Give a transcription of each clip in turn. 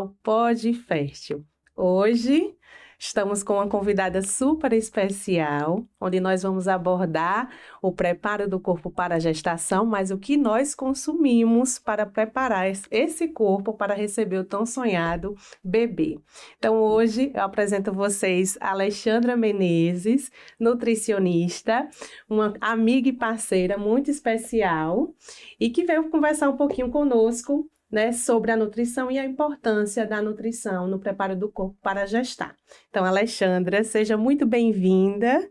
ao Pod Fértil. Hoje estamos com uma convidada super especial, onde nós vamos abordar o preparo do corpo para a gestação, mas o que nós consumimos para preparar esse corpo para receber o tão sonhado bebê. Então hoje eu apresento a vocês a Alexandra Menezes, nutricionista, uma amiga e parceira muito especial e que veio conversar um pouquinho conosco, né, sobre a nutrição e a importância da nutrição no preparo do corpo para gestar. Então, Alexandra, seja muito bem-vinda.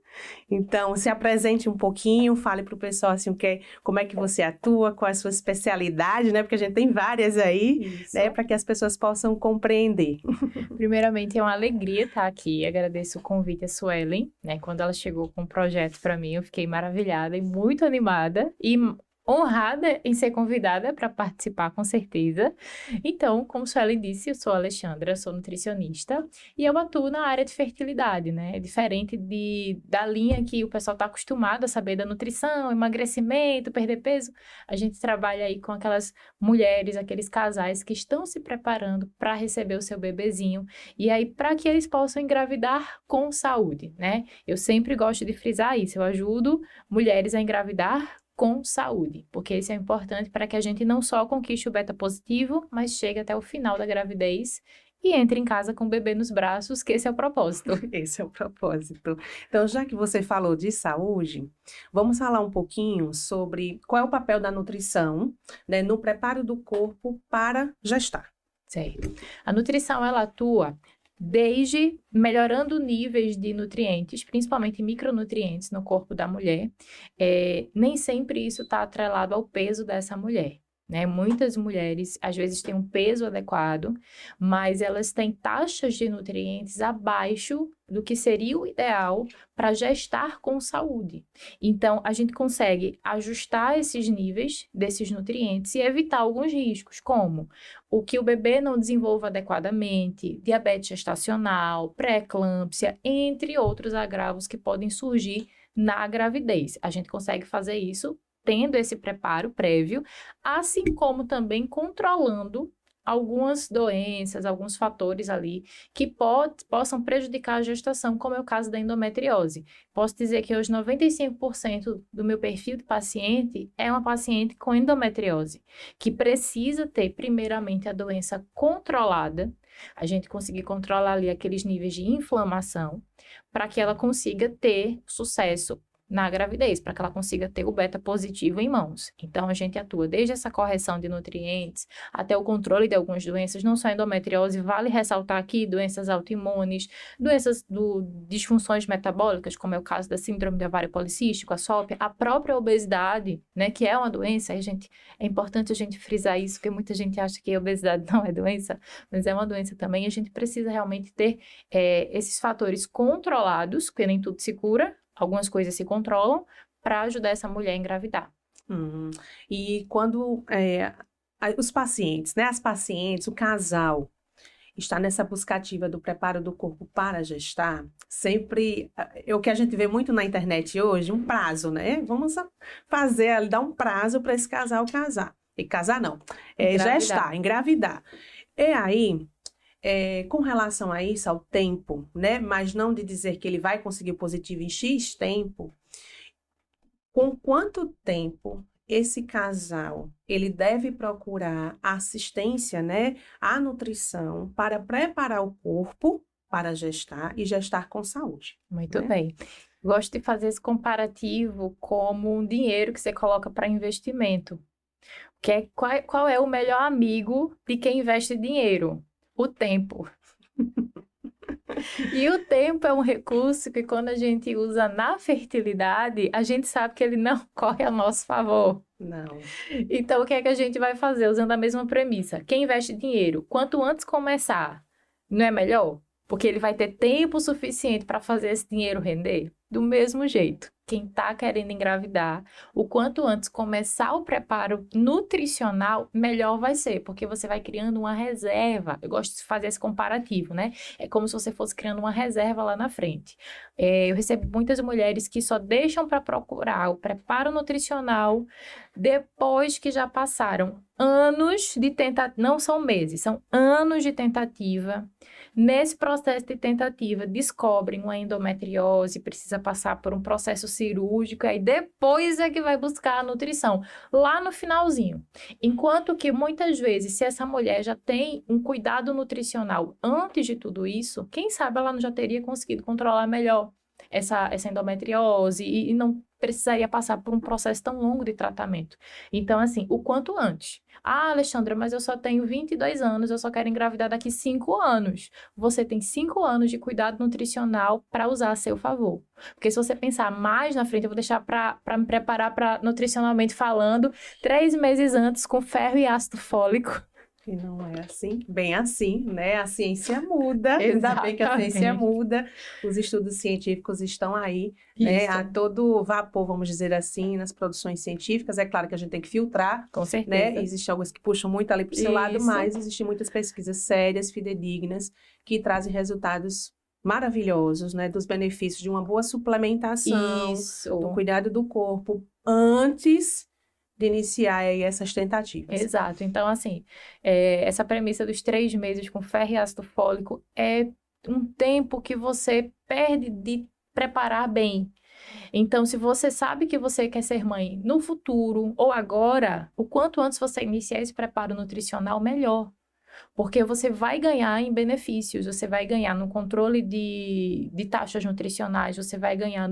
Então, se apresente um pouquinho, fale para o pessoal assim, como é que você atua, qual é a sua especialidade, né? Porque a gente tem várias aí, né, para que as pessoas possam compreender. Primeiramente, é uma alegria estar aqui. Agradeço o convite a Suelen, né? Quando ela chegou com o projeto para mim, eu fiquei maravilhada e muito animada e honrada em ser convidada para participar, com certeza. Então, como Suelen disse, eu sou a Alexandra, sou nutricionista e eu atuo na área de fertilidade, né? É diferente da linha que o pessoal está acostumado a saber da nutrição, emagrecimento, perder peso. A gente trabalha aí com aquelas mulheres, aqueles casais que estão se preparando para receber o seu bebezinho e aí para que eles possam engravidar com saúde, né? Eu sempre gosto de frisar isso, eu ajudo mulheres a engravidar com saúde, porque isso é importante para que a gente não só conquiste o beta positivo, mas chegue até o final da gravidez e entre em casa com o bebê nos braços, que esse é o propósito. Esse é o propósito. Então, já que você falou de saúde, vamos falar um pouquinho sobre qual é o papel da nutrição, né, no preparo do corpo para gestar. Certo. A nutrição, ela atua desde melhorando níveis de nutrientes, principalmente micronutrientes no corpo da mulher. Nem sempre isso está atrelado ao peso dessa mulher, né? Muitas mulheres, às vezes, têm um peso adequado, mas elas têm taxas de nutrientes abaixo do que seria o ideal para gestar com saúde. Então, a gente consegue ajustar esses níveis desses nutrientes e evitar alguns riscos, como o que o bebê não desenvolva adequadamente, diabetes gestacional, pré-eclâmpsia, entre outros agravos que podem surgir na gravidez. A gente consegue fazer isso tendo esse preparo prévio, assim como também controlando algumas doenças, alguns fatores ali que possam prejudicar a gestação, como é o caso da endometriose. Posso dizer que hoje 95% do meu perfil de paciente é uma paciente com endometriose, que precisa ter primeiramente a doença controlada, a gente conseguir controlar ali aqueles níveis de inflamação, para que ela consiga ter sucesso na gravidez, para que ela consiga ter o beta positivo em mãos. Então, a gente atua desde essa correção de nutrientes até o controle de algumas doenças, não só endometriose, vale ressaltar aqui doenças autoimunes, doenças disfunções metabólicas, como é o caso da síndrome do ovário policístico, a SOP, a própria obesidade, né, que é uma doença, é importante a gente frisar isso, porque muita gente acha que a obesidade não é doença, mas é uma doença também, e a gente precisa realmente ter esses fatores controlados, porque nem tudo se cura, algumas coisas se controlam para ajudar essa mulher a engravidar. E quando os pacientes, né, as pacientes, o casal está nessa busca ativa do preparo do corpo para gestar, sempre, o que a gente vê muito na internet hoje, um prazo, né? Vamos dar um prazo para esse casal casar. E casar não, gestar, engravidar. E aí, com relação a isso, ao tempo, né? Mas não de dizer que ele vai conseguir o positivo em X tempo, com quanto tempo esse casal ele deve procurar assistência, né, à nutrição para preparar o corpo para gestar e gestar com saúde? Muito bem. Gosto de fazer esse comparativo como um dinheiro que você coloca para investimento. Qual é o melhor amigo de quem investe dinheiro? O tempo. E o tempo é um recurso que quando a gente usa na fertilidade, a gente sabe que ele não corre a nosso favor. Não. Então, o que é que a gente vai fazer usando a mesma premissa? Quem investe dinheiro, quanto antes começar, não é melhor? Porque ele vai ter tempo suficiente para fazer esse dinheiro render. do mesmo jeito. Quem está querendo engravidar, o quanto antes começar o preparo nutricional, melhor vai ser, porque você vai criando uma reserva. Eu gosto de fazer esse comparativo, né? É como se você fosse criando uma reserva lá na frente. Eu recebo muitas mulheres que só deixam para procurar o preparo nutricional depois que já passaram anos de tentativa, não são meses, são anos de tentativa. Nesse processo de tentativa, descobrem uma endometriose, precisa passar por um processo cirúrgico, e aí depois é que vai buscar a nutrição, lá no finalzinho. Enquanto que muitas vezes, se essa mulher já tem um cuidado nutricional antes de tudo isso, quem sabe ela não já teria conseguido controlar melhor essa endometriose e não precisaria passar por um processo tão longo de tratamento. Então, assim, o quanto antes. Ah, Alexandra, mas eu só tenho 22 anos, eu só quero engravidar daqui 5 anos. Você tem 5 anos de cuidado nutricional para usar a seu favor. Porque se você pensar mais na frente, eu vou deixar para me preparar para nutricionalmente falando, 3 meses antes com ferro e ácido fólico. E não é assim, bem assim, né? A ciência muda, ainda bem que a ciência muda, os estudos científicos estão aí, né? A todo vapor, vamos dizer assim, nas produções científicas. É claro que a gente tem que filtrar, Com certeza. né? Existem algumas que puxam muito ali para o seu lado, mas existem muitas pesquisas sérias, fidedignas, que trazem resultados maravilhosos, né? Dos benefícios de uma boa suplementação, do cuidado do corpo, antes de iniciar aí essas tentativas. Exato. Então, assim, essa premissa dos 3 meses com ferro e ácido fólico é um tempo que você perde de preparar bem. Então, se você sabe que você quer ser mãe no futuro ou agora, o quanto antes você iniciar esse preparo nutricional, melhor. Porque você vai ganhar em benefícios, você vai ganhar no controle de taxas nutricionais, você vai ganhar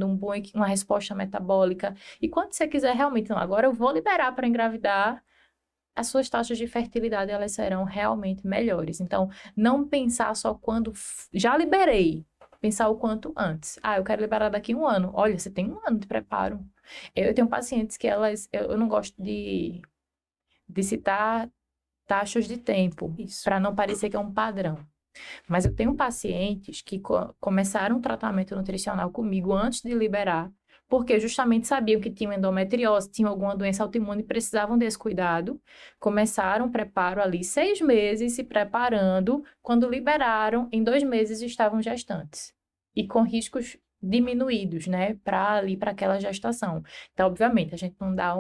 uma resposta metabólica. E quando você quiser realmente, não, agora eu vou liberar para engravidar, as suas taxas de fertilidade, elas serão realmente melhores. Então, não pensar só quando já liberei, pensar o quanto antes. Ah, eu quero liberar daqui 1 ano. Olha, você tem 1 ano de preparo. Eu tenho pacientes que eu não gosto de citar taxas de tempo, para não parecer que é um padrão. Mas eu tenho pacientes que começaram um tratamento nutricional comigo antes de liberar, porque justamente sabiam que tinham endometriose, tinham alguma doença autoimune e precisavam desse cuidado. Começaram o preparo ali 6 meses, se preparando. Quando liberaram, em 2 meses estavam gestantes. E com riscos diminuídos, né, para aquela gestação. Então, obviamente, a gente não dá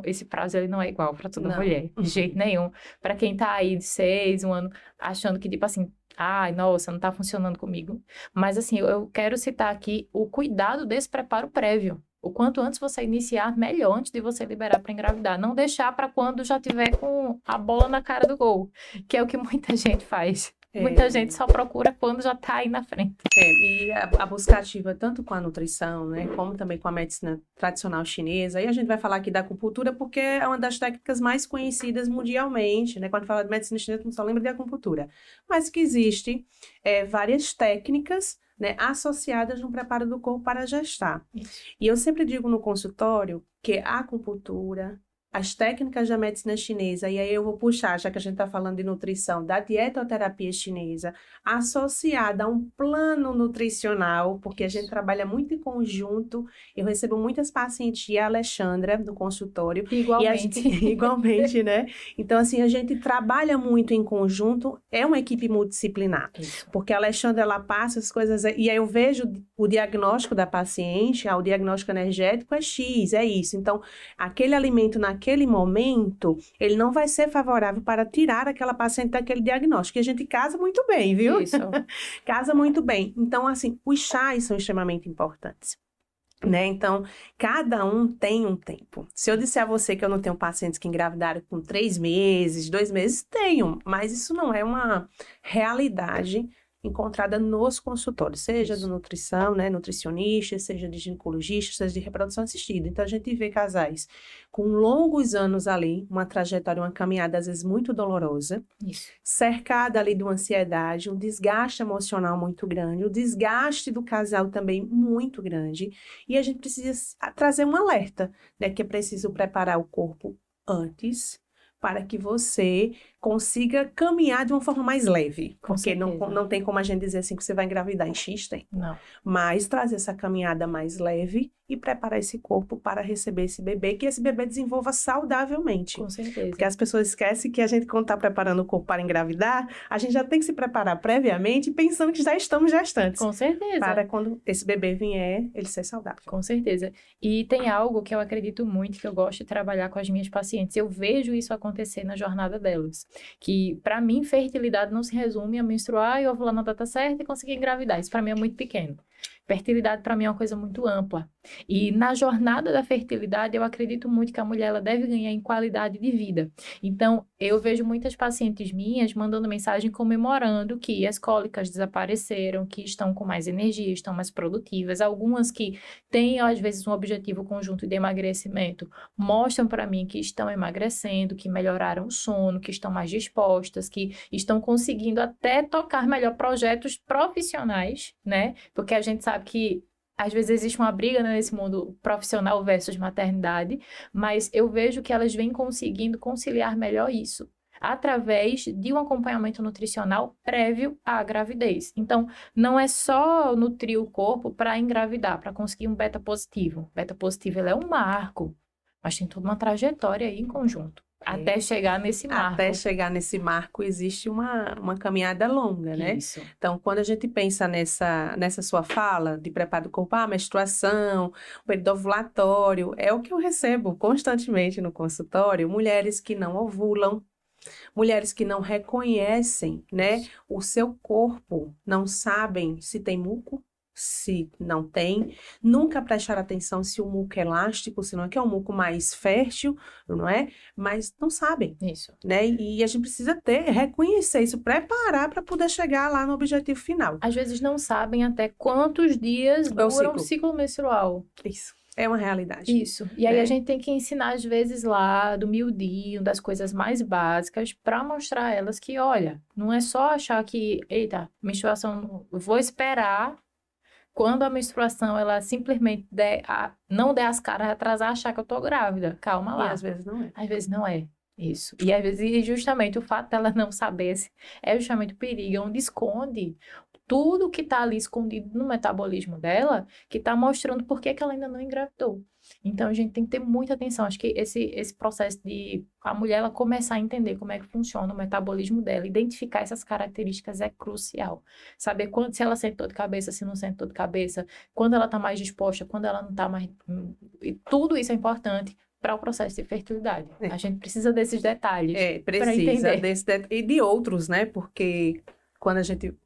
esse prazo, ele não é igual para toda mulher, de jeito nenhum. Para quem tá aí de 6, 1 ano, achando que, tipo assim, ai, nossa, não tá funcionando comigo. Mas, assim, eu quero citar aqui o cuidado desse preparo prévio. O quanto antes você iniciar, melhor, antes de você liberar para engravidar. Não deixar para quando já tiver com a bola na cara do gol, que é o que muita gente faz. Muita gente só procura quando já está aí na frente. E a busca ativa, tanto com a nutrição, né, como também com a medicina tradicional chinesa. E a gente vai falar aqui da acupuntura porque é uma das técnicas mais conhecidas mundialmente, né? Quando fala de medicina chinesa, não só lembra de acupuntura. Mas que existe várias técnicas, né, associadas no preparo do corpo para gestar. Isso. E eu sempre digo no consultório que a acupuntura, as técnicas da medicina chinesa, e aí eu vou puxar, já que a gente está falando de nutrição, da dietoterapia chinesa, associada a um plano nutricional, porque a gente trabalha muito em conjunto. Eu recebo muitas pacientes, e a Alexandra, do consultório. Igualmente. Igualmente, né? Então, assim, a gente trabalha muito em conjunto, é uma equipe multidisciplinar. Isso. Porque a Alexandra, ela passa as coisas, e aí eu vejo o diagnóstico da paciente, o diagnóstico energético é X, é isso. Então, aquele alimento naquele momento, ele não vai ser favorável para tirar aquela paciente daquele diagnóstico. E a gente casa muito bem, viu? Isso. Casa muito bem. Então, assim, os chás são extremamente importantes, né? Então, cada um tem um tempo. Se eu disser a você que eu não tenho pacientes que engravidaram com 3 meses, 2 meses, tenho. Mas isso não é uma realidade encontrada nos consultórios, seja de nutrição, né, nutricionista, seja de ginecologista, seja de reprodução assistida. Então, a gente vê casais com longos anos ali, uma trajetória, uma caminhada, às vezes, muito dolorosa, cercada ali de uma ansiedade, um desgaste emocional muito grande, o desgaste do casal também muito grande, e a gente precisa trazer um alerta, né, que é preciso preparar o corpo antes, para que você consiga caminhar de uma forma mais leve. Com Porque certeza. não tem como a gente dizer assim que você vai engravidar em X tempo. Não. Mas trazer essa caminhada mais leve e preparar esse corpo para receber esse bebê, que esse bebê desenvolva saudavelmente. Com certeza. Porque as pessoas esquecem que a gente, quando está preparando o corpo para engravidar, a gente já tem que se preparar previamente, pensando que já estamos gestantes. Com certeza. Para quando esse bebê vier, ele ser saudável. Com certeza. E tem algo que eu acredito muito, que eu gosto de trabalhar com as minhas pacientes. Eu vejo isso acontecer na jornada delas. Que, para mim, fertilidade não se resume a menstruar e ovular na data certa e conseguir engravidar. Isso, para mim, é muito pequeno. Fertilidade, para mim, é uma coisa muito ampla. E na jornada da fertilidade, eu acredito muito que a mulher ela deve ganhar em qualidade de vida. Então, eu vejo muitas pacientes minhas mandando mensagem comemorando que as cólicas desapareceram, que estão com mais energia, estão mais produtivas. Algumas que têm, às vezes, um objetivo conjunto de emagrecimento, mostram para mim que estão emagrecendo, que melhoraram o sono, que estão mais dispostas, que estão conseguindo até tocar melhor projetos profissionais, né? Porque a gente sabe que às vezes existe uma briga, né, nesse mundo profissional versus maternidade, mas eu vejo que elas vêm conseguindo conciliar melhor isso, através de um acompanhamento nutricional prévio à gravidez. Então, não é só nutrir o corpo para engravidar, para conseguir um beta positivo. O beta positivo ele é um marco, mas tem toda uma trajetória aí em conjunto. Até chegar nesse marco. Até chegar nesse marco existe uma caminhada longa, né? Isso. Então, quando a gente pensa nessa sua fala de preparo do corpo, menstruação, o período ovulatório, é o que eu recebo constantemente no consultório, mulheres que não ovulam, mulheres que não reconhecem, né, o seu corpo, não sabem se tem muco, se não tem, nunca prestaram atenção se o muco é elástico, se não é, que é um muco mais fértil, não é? Mas não sabem, Isso. né? E a gente precisa reconhecer isso, preparar para poder chegar lá no objetivo final. Às vezes não sabem até quantos dias É o dura um ciclo. ciclo menstrual. Isso, é uma realidade. Isso. E aí né? a gente tem que ensinar, às vezes, lá do miudinho, das coisas mais básicas, para mostrar a elas que, olha, não é só achar que, eita, menstruação, vou esperar. Quando a menstruação, ela simplesmente não der as caras, atrasar, achar que eu tô grávida. Calma E lá. às vezes não é. Às vezes não é. Isso. E às vezes, justamente o fato dela não saber é justamente o perigo, onde esconde tudo que tá ali escondido no metabolismo dela, que tá mostrando por que ela ainda não engravidou. Então, a gente tem que ter muita atenção. Acho que esse processo de a mulher ela começar a entender como é que funciona o metabolismo dela, identificar essas características é crucial. Saber quando, se ela sente dor de cabeça, se não sente dor de cabeça, quando ela está mais disposta, quando ela não está mais... E tudo isso é importante para o processo de fertilidade. A gente precisa desses detalhes para Precisa entender. e de outros, né? Porque quando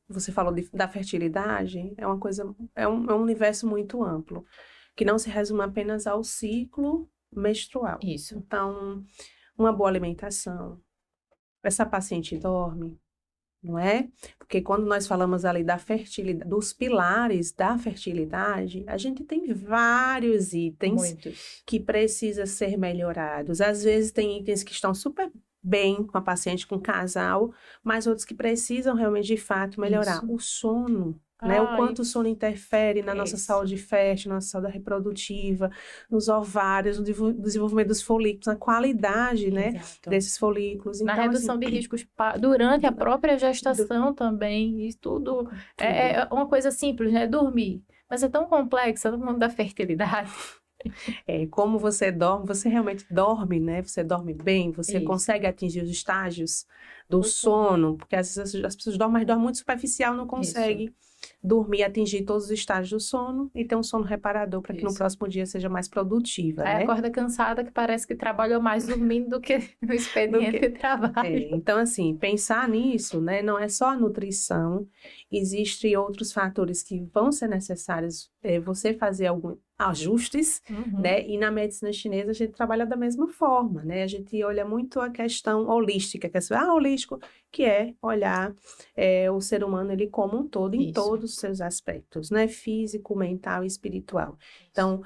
você falou da fertilidade, é uma coisa, é um universo muito amplo, que não se resume apenas ao ciclo menstrual. Isso. Então, uma boa alimentação, essa paciente dorme, não é? Porque quando nós falamos ali da fertilidade, dos pilares da fertilidade, a gente tem vários itens Muitos. que precisam ser melhorados. Às vezes tem itens que estão super bem com a paciente, com o casal, mas outros que precisam realmente, de fato, melhorar. Isso. O sono, né? O quanto o sono interfere na nossa saúde fértil, na nossa saúde reprodutiva, nos ovários, no desenvolvimento dos folículos, na qualidade, né, Exato. desses folículos. Na Então, redução assim, de riscos durante a própria gestação também, isso tudo é uma coisa simples, né? Dormir. Mas é tão complexa, no mundo da fertilidade. como você dorme, você realmente dorme, né? Você dorme bem, você Isso. consegue atingir os estágios do sono, porque às vezes as pessoas dormem, mas dormem muito superficial, não conseguem dormir, atingir todos os estágios do sono e ter um sono reparador para que no próximo dia seja mais produtiva, Aí né? acorda cansada, que parece que trabalhou mais dormindo do que no expediente de trabalho. Então, assim, pensar nisso, né? Não é só a nutrição, existem outros fatores que vão ser necessários você fazer alguns ajustes, né? E na medicina chinesa a gente trabalha da mesma forma, né? A gente olha muito a questão holística, que é holístico, que é olhar o ser humano ele como um todo, em todos os seus aspectos, né? Físico, mental e espiritual. Então,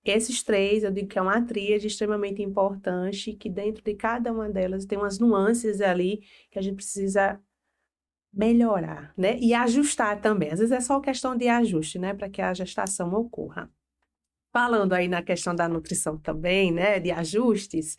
esses três, eu digo que é uma tríade extremamente importante, que dentro de cada uma delas tem umas nuances ali que a gente precisa melhorar, né? E ajustar também. Às vezes é só questão de ajuste, né? Para que a gestação ocorra. falando aí na questão da nutrição também, né, de ajustes,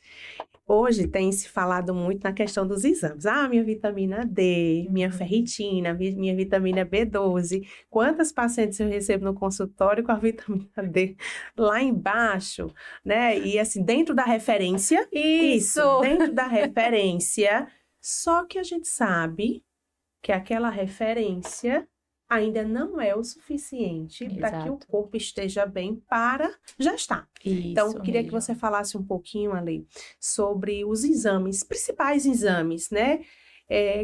hoje tem se falado muito na questão dos exames. Ah, minha vitamina D, minha ferritina, minha vitamina B12. Quantas pacientes eu recebo no consultório com a vitamina D lá embaixo, né? E assim, dentro da referência, Isso! dentro da referência, só que a gente sabe que aquela referência ainda não é o suficiente para que o Exato. corpo esteja bem para gestar. Então, Isso queria que mesmo. você falasse um pouquinho, Ale, sobre os exames, principais exames, né,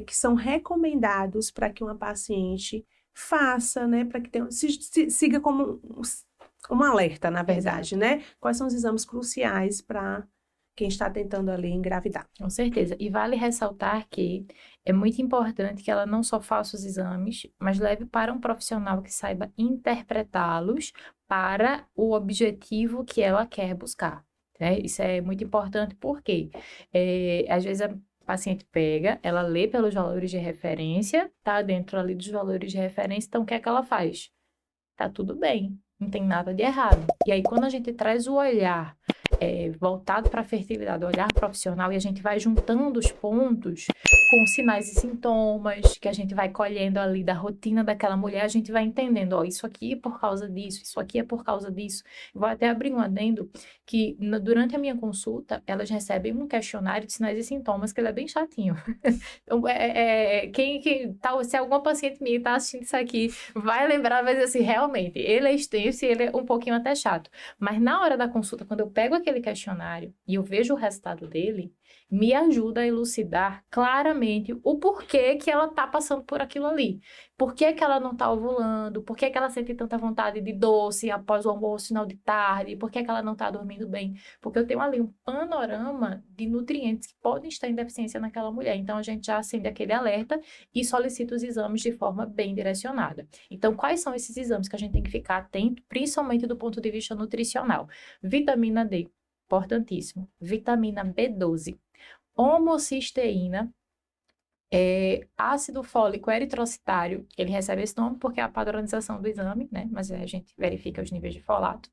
que são recomendados para que uma paciente faça, né, para que tenha, siga como um alerta, na verdade, Exato. né? Quais são os exames cruciais para quem está tentando ali engravidar? Com certeza. E vale ressaltar que é muito importante que ela não só faça os exames, mas leve para um profissional que saiba interpretá-los para o objetivo que ela quer buscar, né? Isso é muito importante porque às vezes a paciente pega, ela lê pelos valores de referência, tá dentro ali dos valores de referência, então o que é que ela faz? Tá tudo bem, não tem nada de errado. E aí, quando a gente traz o olhar voltado para a fertilidade, o olhar profissional, e a gente vai juntando os pontos com sinais e sintomas que a gente vai colhendo ali da rotina daquela mulher, a gente vai entendendo, ó, isso aqui é por causa disso, isso aqui é por causa disso. Vou até abrir um adendo que durante a minha consulta, elas recebem um questionário de sinais e sintomas, que ele é bem chatinho. Então, quem tá, se alguma paciente minha está assistindo isso aqui, vai lembrar, vai dizer assim, realmente, ele é extenso e ele é um pouquinho até chato. Mas na hora da consulta, quando eu pego aquele questionário e eu vejo o resultado dele, me ajuda a elucidar claramente o porquê que ela está passando por aquilo ali. Por que que ela não está ovulando? Por que que ela sente tanta vontade de doce após o almoço, final de tarde? Por que que ela não está dormindo bem? Porque eu tenho ali um panorama de nutrientes que podem estar em deficiência naquela mulher. Então, a gente já acende aquele alerta e solicita os exames de forma bem direcionada. Então, quais são esses exames que a gente tem que ficar atento, principalmente do ponto de vista nutricional? Vitamina D, importantíssimo. Vitamina B12. Homocisteína, ácido fólico eritrocitário, ele recebe esse nome porque é a padronização do exame, né? Mas a gente verifica os níveis de folato.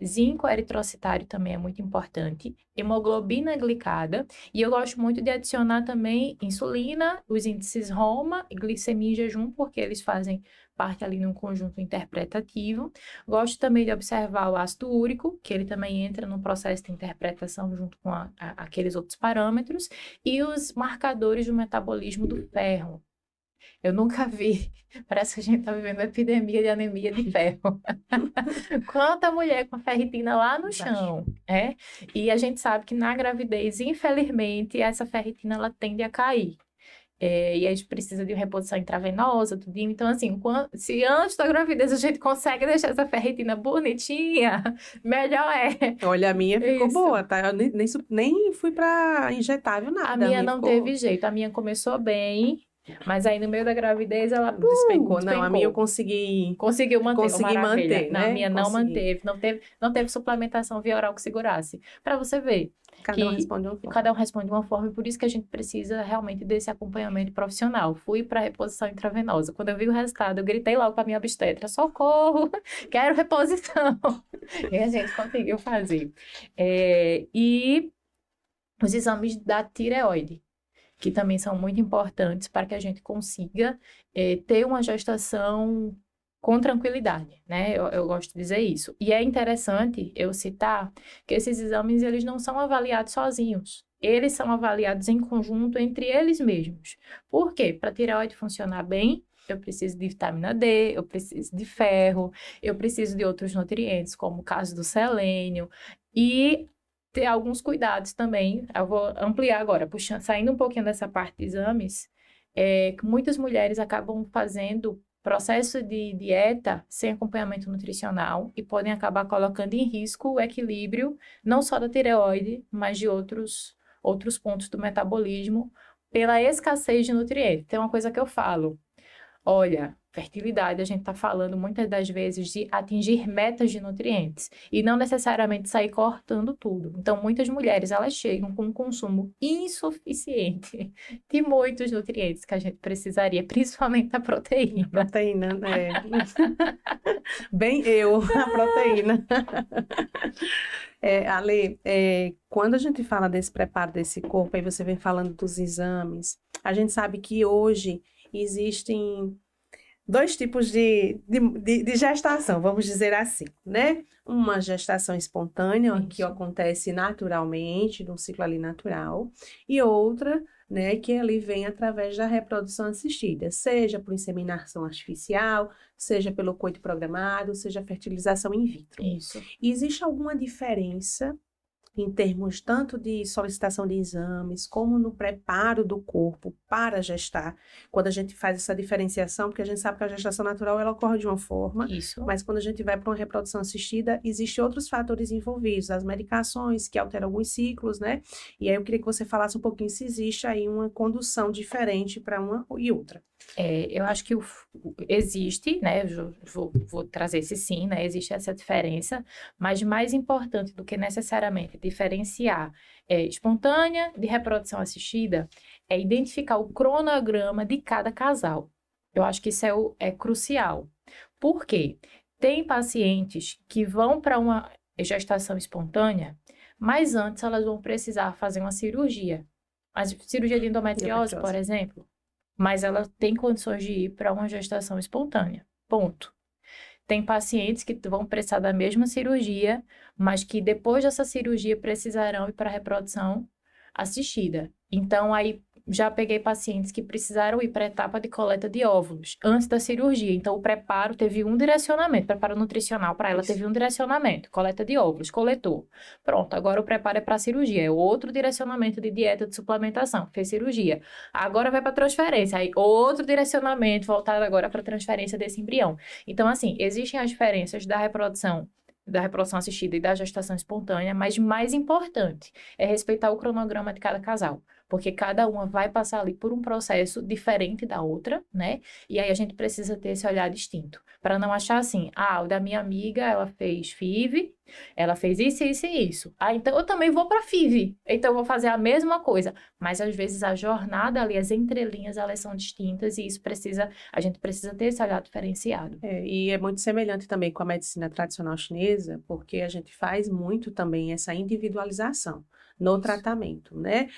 Zinco eritrocitário também é muito importante. Hemoglobina glicada. E eu gosto muito de adicionar também insulina, os índices Roma e glicemia em jejum, porque eles fazem parte ali num conjunto interpretativo. Gosto também de observar o ácido úrico, que ele também entra no processo de interpretação junto com aqueles outros parâmetros, e os marcadores do metabolismo do ferro. Eu nunca vi, parece que a gente está vivendo uma epidemia de anemia de ferro. Quanta mulher com a ferritina lá no chão, E a gente sabe que na gravidez, infelizmente, essa ferritina ela tende a cair. E a gente precisa de uma reposição intravenosa, tudinho. Então, assim, se antes da gravidez a gente consegue deixar essa ferritina bonitinha, melhor é. Olha, a minha ficou Isso. boa, tá? Eu nem fui pra injetável, nada. A minha não ficou... teve jeito. A minha começou bem, mas aí no meio da gravidez ela Despencou. Não, a minha eu conseguiu manter. consegui manter, Não, né? a minha não Consegui. manteve. Não teve suplementação via oral que segurasse. Para você ver. Cada um responde uma forma. Cada um responde de uma forma, e por isso que a gente precisa realmente desse acompanhamento profissional. Fui para reposição intravenosa. Quando eu vi o resultado, eu gritei logo para minha obstetra: socorro, quero reposição. E a gente conseguiu fazer. E os exames da tireoide, que também são muito importantes para que a gente consiga ter uma gestação com tranquilidade, né? Eu gosto de dizer isso. E é interessante eu citar que esses exames, eles não são avaliados sozinhos. Eles são avaliados em conjunto entre eles mesmos. Por quê? Para a tireoide funcionar bem, eu preciso de vitamina D, eu preciso de ferro, eu preciso de outros nutrientes, como o caso do selênio, e ter alguns cuidados também. Eu vou ampliar agora, saindo um pouquinho dessa parte de exames, que muitas mulheres acabam fazendo processo de dieta sem acompanhamento nutricional e podem acabar colocando em risco o equilíbrio não só da tireoide, mas de outros pontos do metabolismo pela escassez de nutrientes. Tem uma coisa que eu falo: olha, fertilidade, a gente está falando muitas das vezes de atingir metas de nutrientes e não necessariamente sair cortando tudo. Então, muitas mulheres, elas chegam com um consumo insuficiente de muitos nutrientes que a gente precisaria, principalmente a proteína. Proteína, Bem eu, a proteína. Ale, quando a gente fala desse preparo desse corpo, aí você vem falando dos exames, a gente sabe que hoje existem dois tipos de gestação, vamos dizer assim, né? Uma gestação espontânea, que Isso. acontece naturalmente, num ciclo ali natural, e outra, né, que ali vem através da reprodução assistida, seja por inseminação artificial, seja pelo coito programado, seja fertilização in vitro. Isso. E existe alguma diferença em termos tanto de solicitação de exames, como no preparo do corpo para gestar, quando a gente faz essa diferenciação, porque a gente sabe que a gestação natural ela ocorre de uma forma, Isso. mas quando a gente vai para uma reprodução assistida, existem outros fatores envolvidos, as medicações que alteram alguns ciclos, né? E aí eu queria que você falasse um pouquinho se existe aí uma condução diferente para uma e outra. Eu acho que existe, né? Vou trazer esse sim, né? Existe essa diferença, mas mais importante do que necessariamente diferenciar espontânea de reprodução assistida é identificar o cronograma de cada casal. Eu acho que isso é crucial. Por quê? Tem pacientes que vão para uma gestação espontânea, mas antes elas vão precisar fazer uma cirurgia. A cirurgia de endometriose, por exemplo. Mas ela tem condições de ir para uma gestação espontânea. Ponto. Tem pacientes que vão precisar da mesma cirurgia, mas que depois dessa cirurgia precisarão ir para a reprodução assistida. Então, aí já peguei pacientes que precisaram ir para a etapa de coleta de óvulos antes da cirurgia. Então, o preparo teve um direcionamento, preparo nutricional para ela teve um direcionamento, coleta de óvulos, coletou. Pronto, agora o preparo é para a cirurgia, é outro direcionamento de dieta, de suplementação, fez cirurgia. Agora vai para a transferência, aí outro direcionamento voltado agora para a transferência desse embrião. Então, assim, existem as diferenças da reprodução assistida e da gestação espontânea, mas mais importante é respeitar o cronograma de cada casal, porque cada uma vai passar ali por um processo diferente da outra, né? E aí a gente precisa ter esse olhar distinto, para não achar assim, o da minha amiga, ela fez FIV, ela fez isso, isso e isso. Então eu também vou para FIV, então eu vou fazer a mesma coisa, mas às vezes a jornada ali, as entrelinhas, elas são distintas e a gente precisa ter esse olhar diferenciado. E é muito semelhante também com a medicina tradicional chinesa, porque a gente faz muito também essa individualização no tratamento, né?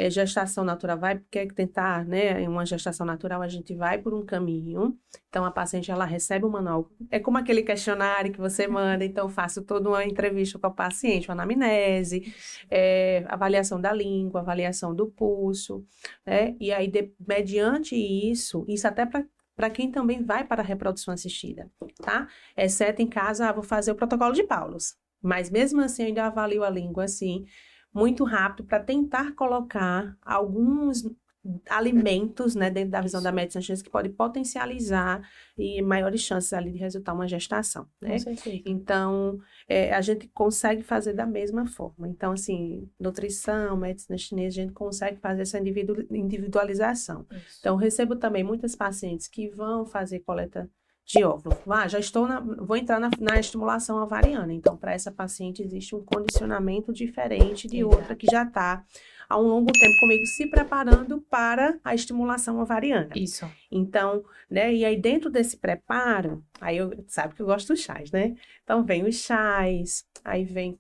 Gestação natural quer tentar, né? Em uma gestação natural a gente vai por um caminho, então a paciente ela recebe o manual, é como aquele questionário que você manda, então eu faço toda uma entrevista com a paciente, uma anamnese, avaliação da língua, avaliação do pulso, né? E aí, mediante isso até para quem também vai para a reprodução assistida, tá? Exceto em casa, vou fazer o protocolo de Paulus. Mas mesmo assim, eu ainda avalio a língua, assim, muito rápido para tentar colocar alguns alimentos, né, dentro da visão da medicina chinesa que pode potencializar e maiores chances ali de resultar uma gestação, né? Então, a gente consegue fazer da mesma forma. Então, assim, nutrição, medicina chinesa, a gente consegue fazer essa individualização. Isso. Então, eu recebo também muitas pacientes que vão fazer coleta de óvulo. Vou entrar na estimulação ovariana. Então, para essa paciente existe um condicionamento diferente de outra que já está há um longo tempo comigo se preparando para a estimulação ovariana. Isso. Então, né, e aí dentro desse preparo, sabe que eu gosto dos chás, né? Então, vem os chás, aí vem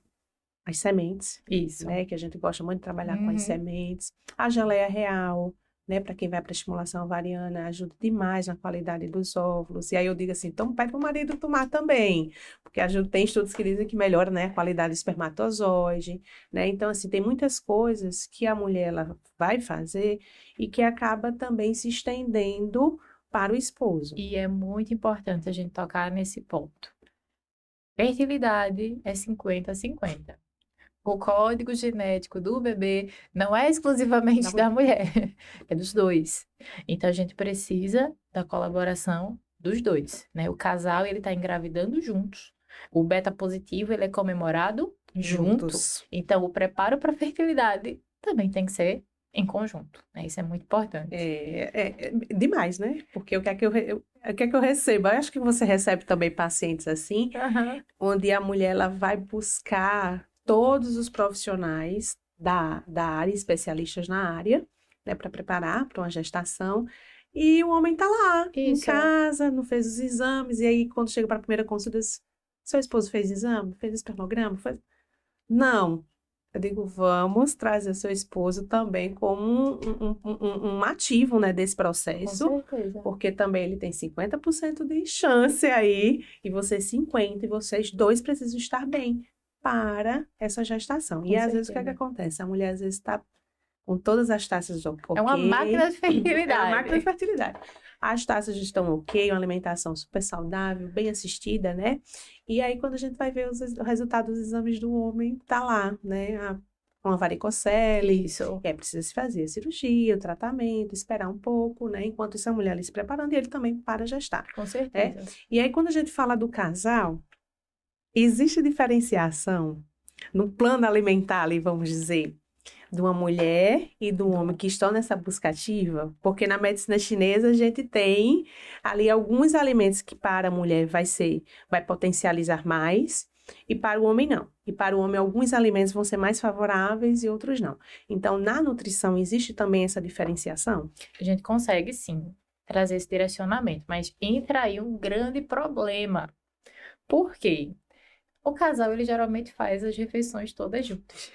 as sementes. Isso. Né, que a gente gosta muito de trabalhar com as sementes. A geleia real, né, para quem vai para estimulação ovariana, ajuda demais na qualidade dos óvulos. E aí eu digo assim, então pede para o marido tomar também, porque tem estudos que dizem que melhora, né, a qualidade do espermatozoide, né? Então, assim, tem muitas coisas que a mulher ela vai fazer e que acaba também se estendendo para o esposo. E é muito importante a gente tocar nesse ponto. Fertilidade é 50-50. O código genético do bebê não é exclusivamente da mulher, é dos dois. Então, a gente precisa da colaboração dos dois, né? O casal, ele tá engravidando juntos. O beta positivo, ele é comemorado juntos. Então, o preparo para a fertilidade também tem que ser em conjunto, né? Isso é muito importante. É demais, né? Porque o que é que o que é que eu recebo? Eu acho que você recebe também pacientes assim, Aham. onde a mulher ela vai buscar todos os profissionais da área, especialistas na área, né, para preparar para uma gestação, e o homem tá lá, em Isso. casa, não fez os exames, e aí quando chega para a primeira consulta, diz, seu esposo fez exame? Fez espermograma? Fez... Não. Eu digo, vamos trazer seu esposo também como um ativo, né, desse Com processo, certeza. porque também ele tem 50% de chance aí, e você 50%, e vocês dois precisam estar bem para essa gestação. E Com às vezes o que é que certeza. acontece? A mulher às vezes está com todas as taxas É uma máquina ok, de é uma máquina de fertilidade. fertilidade. As taxas estão ok, uma alimentação super saudável, bem assistida, né? E aí, quando a gente vai ver o resultado dos exames do homem, tá lá, né? Uma varicocele, Isso. precisa se fazer a cirurgia, o tratamento, esperar um pouco, né? Enquanto isso, a mulher ali se preparando e ele também para gestar, Com né? certeza. E aí, quando a gente fala do casal, existe diferenciação no plano alimentar ali, vamos dizer, de uma mulher e do homem que estão nessa busca ativa, porque na medicina chinesa a gente tem ali alguns alimentos que para a mulher vai potencializar mais e para o homem não. E para o homem alguns alimentos vão ser mais favoráveis e outros não. Então, na nutrição existe também essa diferenciação? A gente consegue, sim, trazer esse direcionamento, mas entra aí um grande problema. Por quê? O casal, ele geralmente faz as refeições todas juntas.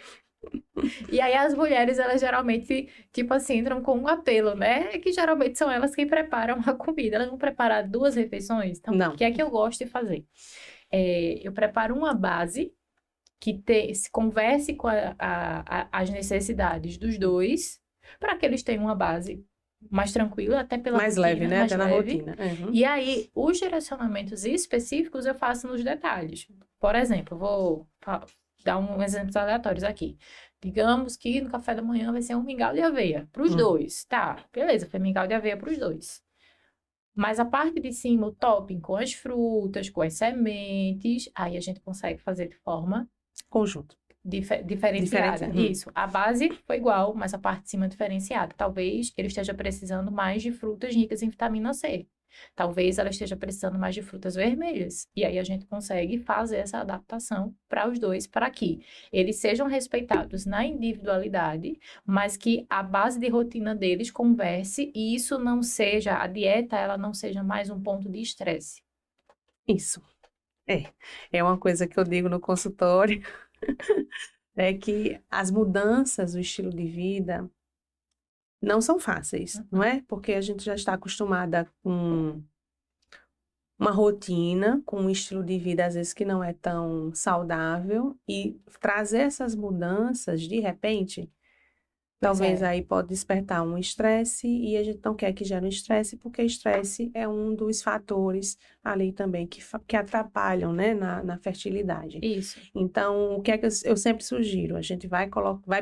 E aí as mulheres, elas geralmente, tipo assim, entram com um apelo, né? Que geralmente são elas quem preparam a comida. Elas vão preparar 2 refeições. Então, o Não. que é que eu gosto de fazer? Eu preparo uma base que se converse com as necessidades dos dois, para que eles tenham uma base mais tranquila, até pela Mais rotina, leve, né? mais Até na leve. rotina. Uhum. E aí, os direcionamentos específicos eu faço nos detalhes. Por exemplo, vou dar uns exemplos aleatórios aqui. Digamos que no café da manhã vai ser um mingau de aveia para os dois. Tá, beleza, foi mingau de aveia para os dois. Mas a parte de cima, o topping com as frutas, com as sementes, aí a gente consegue fazer de forma Conjunto. diferenciada. Diferente. Isso. A base foi igual, mas a parte de cima é diferenciada. Talvez ele esteja precisando mais de frutas ricas em vitamina C. Talvez ela esteja precisando mais de frutas vermelhas. E aí a gente consegue fazer essa adaptação para os dois, para que eles sejam respeitados na individualidade, mas que a base de rotina deles converse e isso não seja, a dieta, ela não seja mais um ponto de estresse. Isso. É uma coisa que eu digo no consultório, é que as mudanças do estilo de vida não são fáceis, não é? Porque a gente já está acostumada com uma rotina, com um estilo de vida, às vezes, que não é tão saudável, e trazer essas mudanças, de repente, talvez aí pode despertar um estresse, e a gente não quer que gere um estresse, porque estresse é um dos fatores ali também que atrapalham, né, na fertilidade. Isso. Então, o que é que eu sempre sugiro? A gente vai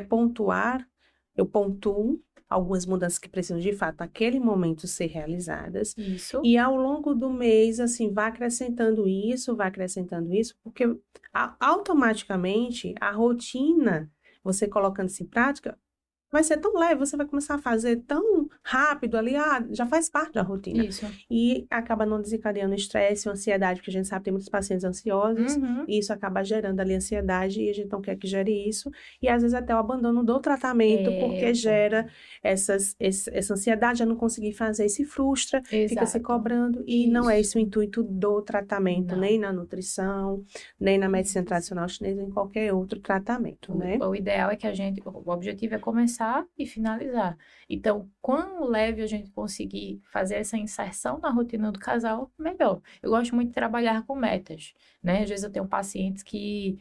pontuar, eu pontuo algumas mudanças que precisam de fato naquele momento ser realizadas. Isso. E ao longo do mês, assim, vai acrescentando isso, porque automaticamente a rotina, você colocando isso em prática, vai ser tão leve, você vai começar a fazer tão rápido ali, já faz parte da rotina. Isso. E acaba não desencadeando estresse, ansiedade, porque a gente sabe que tem muitos pacientes ansiosos, e isso acaba gerando ali ansiedade, e a gente não quer que gere isso, e às vezes até o abandono do tratamento, porque gera essa ansiedade, já não conseguir fazer, e se frustra, fica se Exato. cobrando, e não é esse Isso. o intuito do tratamento, Não. nem na nutrição, nem na medicina tradicional chinesa, em qualquer outro tratamento, né? O ideal é que o objetivo é começar e finalizar. Então, quão leve a gente conseguir fazer essa inserção na rotina do casal, melhor. Eu gosto muito de trabalhar com metas, né? Às vezes eu tenho pacientes que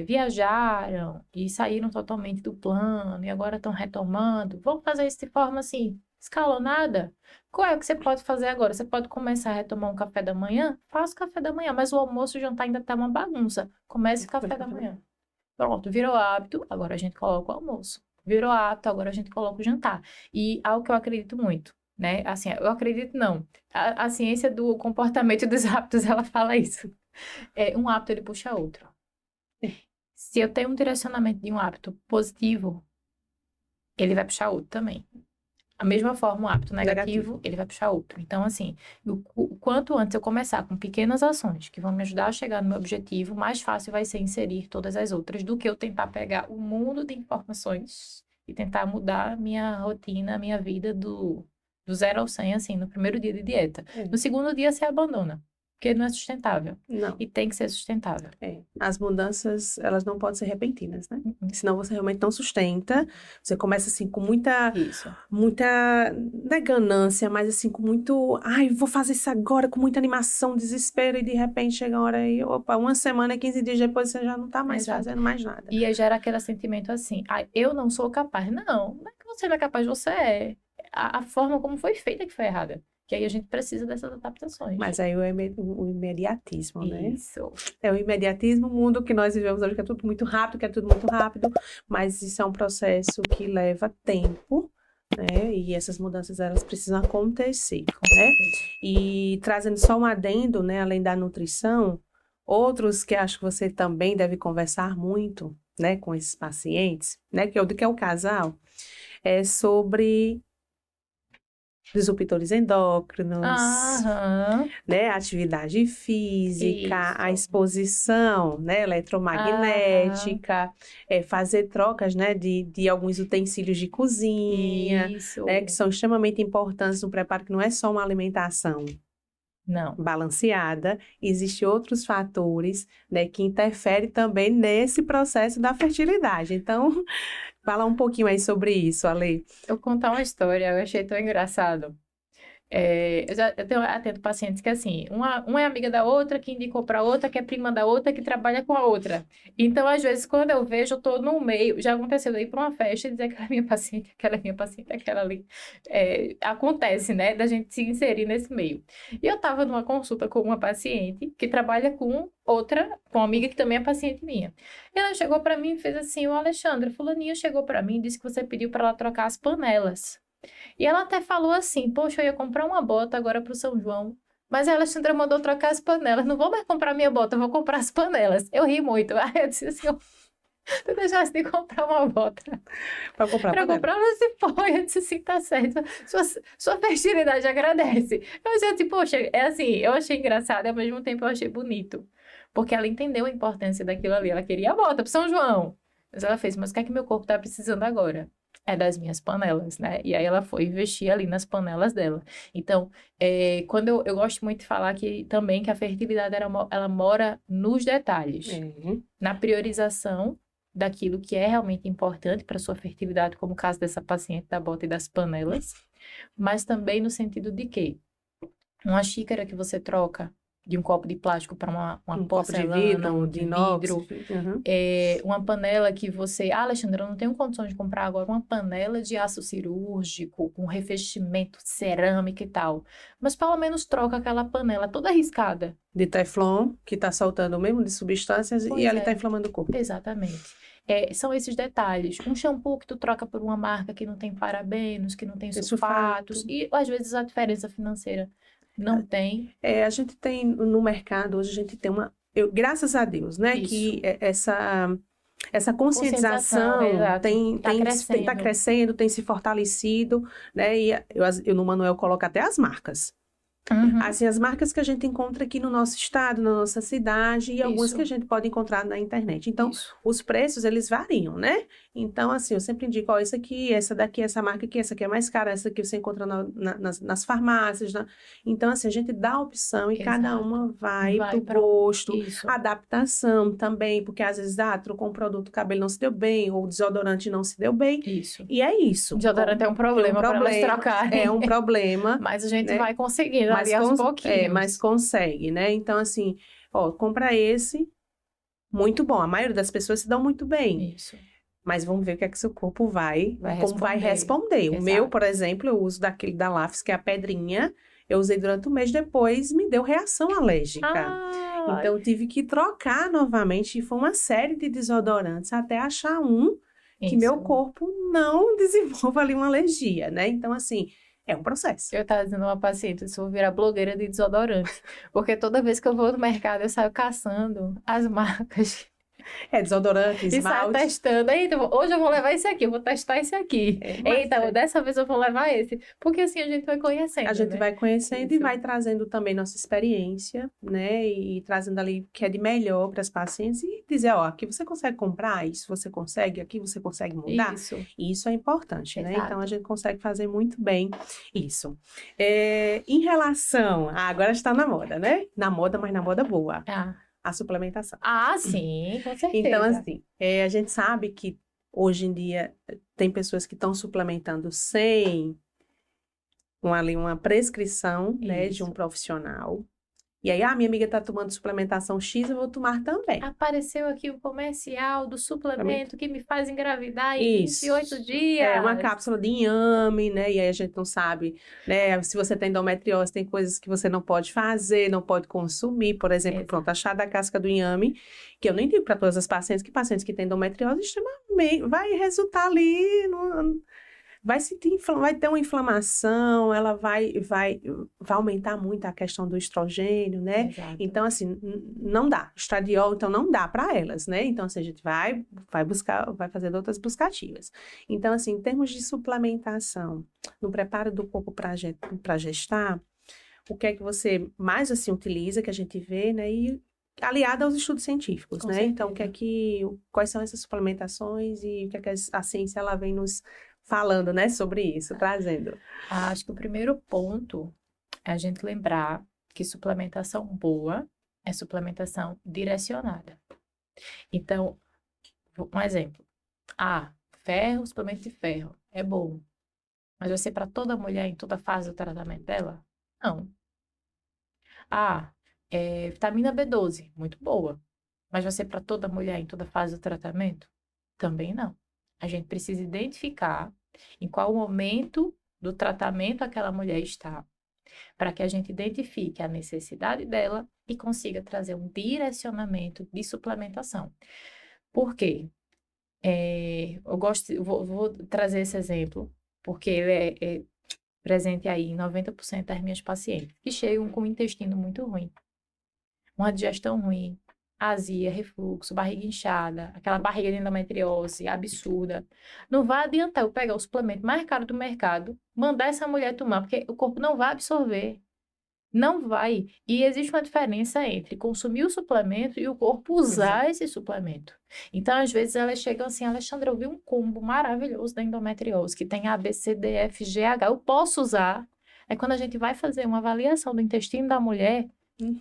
viajaram e saíram totalmente do plano e agora estão retomando. Vamos fazer isso de forma assim, escalonada? Qual é o que você pode fazer agora? Você pode começar a retomar um café da manhã? Faça o café da manhã, mas o almoço e o jantar ainda tá uma bagunça. Comece o café da manhã. Pronto, virou hábito, agora a gente coloca o almoço. Virou hábito, agora a gente coloca o jantar. E algo que eu acredito muito, né? Assim, eu acredito não. A ciência do comportamento e dos hábitos, ela fala isso. Um hábito, ele puxa outro. Se eu tenho um direcionamento de um hábito positivo, ele vai puxar outro também. A mesma forma, o hábito negativo, ele vai puxar outro. Então, assim, o quanto antes eu começar com pequenas ações que vão me ajudar a chegar no meu objetivo, mais fácil vai ser inserir todas as outras do que eu tentar pegar o mundo de informações e tentar mudar minha rotina, minha vida do 0 ao 100, assim, no primeiro dia de dieta. No segundo dia, você abandona, porque não é sustentável. Não. E tem que ser sustentável. As mudanças, elas não podem ser repentinas, né? Senão você realmente não sustenta. Você começa, assim, com muita não é ganância, mas, assim, com muito... Ai, vou fazer isso agora, com muita animação, desespero, e de repente chega a hora e, opa, uma semana, 15 dias depois, você já não tá mais fazendo mais nada. E aí gera aquele sentimento assim, eu não sou capaz. Não é que você não é capaz, você é. A forma como foi feita que foi errada. Que aí a gente precisa dessas adaptações. Mas aí o imediatismo, né? Isso. É o imediatismo, o mundo que nós vivemos hoje, que é tudo muito rápido, mas isso é um processo que leva tempo, né? E essas mudanças, elas precisam acontecer, né? E trazendo só um adendo, né? Além da nutrição, outros que acho que você também deve conversar muito, né? Com esses pacientes, né? Que é o casal, é sobre disruptores endócrinos, né, atividade física, a exposição, né, eletromagnética, fazer trocas, né, de alguns utensílios de cozinha, né, que são extremamente importantes no preparo, que não é só uma alimentação balanceada, existem outros fatores, né, que interferem também nesse processo da fertilidade. Então, fala um pouquinho aí sobre isso, Ale. Eu vou contar uma história, eu achei tão engraçado. Eu atendo pacientes que, assim, uma é amiga da outra, que indicou para outra, que é prima da outra, que trabalha com a outra. Então, às vezes, quando eu vejo, eu tô no meio. Já aconteceu de ir para uma festa e dizer que aquela é minha paciente, aquela ali. Acontece, né, da gente se inserir nesse meio. E eu tava numa consulta com uma paciente que trabalha com outra, com uma amiga que também é paciente minha. E ela chegou para mim e fez assim: o Alexandre, fulaninha chegou para mim e disse que você pediu para ela trocar as panelas. E ela até falou assim: poxa, eu ia comprar uma bota agora pro São João, mas a Alexandra mandou trocar as panelas. Não vou mais comprar minha bota, eu vou comprar as panelas. Eu ri muito. Aí eu disse assim: tu deixasse de comprar uma bota para comprar ela se foi. Eu disse assim: tá certo, sua fertilidade agradece. Eu disse, poxa, é assim, eu achei engraçado e ao mesmo tempo eu achei bonito, porque ela entendeu a importância daquilo ali. Ela queria a bota pro São João, mas ela fez: mas o que é que meu corpo tá precisando agora? É das minhas panelas, né? E aí ela foi investir ali nas panelas dela. Então, quando eu gosto muito de falar que também que a fertilidade ela mora nos detalhes, na priorização daquilo que é realmente importante para sua fertilidade, como o caso dessa paciente da bota e das panelas, mas também no sentido de que uma xícara que você troca de um copo de plástico para uma porcelana, copo de vidro, uma panela que você... Alexandra, eu não tenho condições de comprar agora uma panela de aço cirúrgico, com revestimento cerâmica e tal, mas pelo menos troca aquela panela toda arriscada. De teflon, que está soltando o mesmo de substâncias e ela está inflamando o corpo. Exatamente. São esses detalhes. Um shampoo que tu troca por uma marca que não tem parabenos, que não tem sulfatos, e às vezes a diferença financeira não tem. A gente tem no mercado, hoje a gente tem graças a Deus, né? Isso. Que essa conscientização está crescendo, tem se fortalecido, né? E eu no manual coloco até as marcas. Assim, as marcas que a gente encontra aqui no nosso estado, na nossa cidade, e algumas que a gente pode encontrar na internet. Então, os preços, eles variam, né? Então, assim, eu sempre indico, isso aqui, essa daqui, essa marca aqui, essa aqui é mais cara, essa aqui você encontra nas farmácias. Então, assim, a gente dá a opção e cada uma vai pro gosto. Adaptação também, porque às vezes, trocou um produto, o cabelo não se deu bem, ou o desodorante não se deu bem. E é isso. O desodorante é um problema para elas trocarem. É um problema. Mas a gente vai conseguindo. Mas consegue, né? Então, assim, compra esse, muito bom. A maioria das pessoas se dão muito bem. Isso. Mas vamos ver o que é que seu corpo vai responder. O meu, por exemplo, eu uso daquele da Lafs, que é a pedrinha. Eu usei durante um mês, depois me deu reação alérgica. Então, eu tive que trocar novamente. E foi uma série de desodorantes até achar que meu corpo não desenvolva ali uma alergia, né? Então, assim... É um processo. Eu estava dizendo a uma paciente, eu vou virar blogueira de desodorante. Porque toda vez que eu vou no mercado, eu saio caçando as marcas Desodorante, E sai esmalte. testando. Eita, hoje eu vou levar esse aqui, eu vou testar esse aqui. Eita, dessa vez eu vou levar esse. Porque assim a gente vai conhecendo, A gente né? vai conhecendo e Isso. vai trazendo também nossa experiência, né? E trazendo ali o que é de melhor para as pacientes e dizer, ó, aqui você consegue comprar, isso você consegue, aqui você consegue mudar. Isso, E isso é importante, né? Então a exato. gente consegue fazer muito bem isso. Em relação, agora está na moda, né? Na moda, mas na moda boa, a suplementação. Sim, com Então, certeza. assim, a gente sabe que hoje em dia tem pessoas que estão suplementando sem uma prescrição, né, de um Isso. profissional. E aí, minha amiga está tomando suplementação X, eu vou tomar também. Apareceu aqui o comercial do suplemento que me faz engravidar em 28 Isso. dias. É uma cápsula de inhame, né? E aí a gente não sabe, né? Se você tem endometriose, tem coisas que você não pode fazer, não pode consumir. Por exemplo, Exato. pronto, a chá da casca do inhame, que eu nem digo para todas as pacientes que têm endometriose, extremamente, vai resultar ali vai sentir, vai ter uma inflamação, ela vai aumentar muito a questão do estrogênio, né? Exato. Então, assim, não dá. Estradiol, então, não dá para elas, né? Então, assim, a gente vai buscar, vai fazer outras buscativas. Então, assim, em termos de suplementação, no preparo do corpo para gestar, o que é que você mais, assim, utiliza, que a gente vê, né? E aliado aos estudos científicos, Com né? certeza. Então, quais são essas suplementações e o que é que a ciência, ela vem nos falando, né, sobre isso, trazendo. Acho que o primeiro ponto é a gente lembrar que suplementação boa é suplementação direcionada. Então, um exemplo. Ferro, suplemento de ferro, é bom. Mas vai ser para toda mulher em toda fase do tratamento dela? Não. Vitamina B12, muito boa. Mas vai ser para toda mulher em toda fase do tratamento? Também não. A gente precisa identificar em qual momento do tratamento aquela mulher está, para que a gente identifique a necessidade dela e consiga trazer um direcionamento de suplementação. Por quê? Vou trazer esse exemplo, porque ele é presente aí em 90% das minhas pacientes, que chegam com o intestino muito ruim, uma digestão ruim, azia, refluxo, barriga inchada, aquela barriga de endometriose absurda. Não vai adiantar eu pegar o suplemento mais caro do mercado, mandar essa mulher tomar, porque o corpo não vai absorver. Não vai. E existe uma diferença entre consumir o suplemento e o corpo usar esse suplemento. Então, às vezes, elas chegam assim, Alexandra, eu vi um combo maravilhoso da endometriose, que tem A, B, C, D, F, G, H. Eu posso usar. É quando a gente vai fazer uma avaliação do intestino da mulher,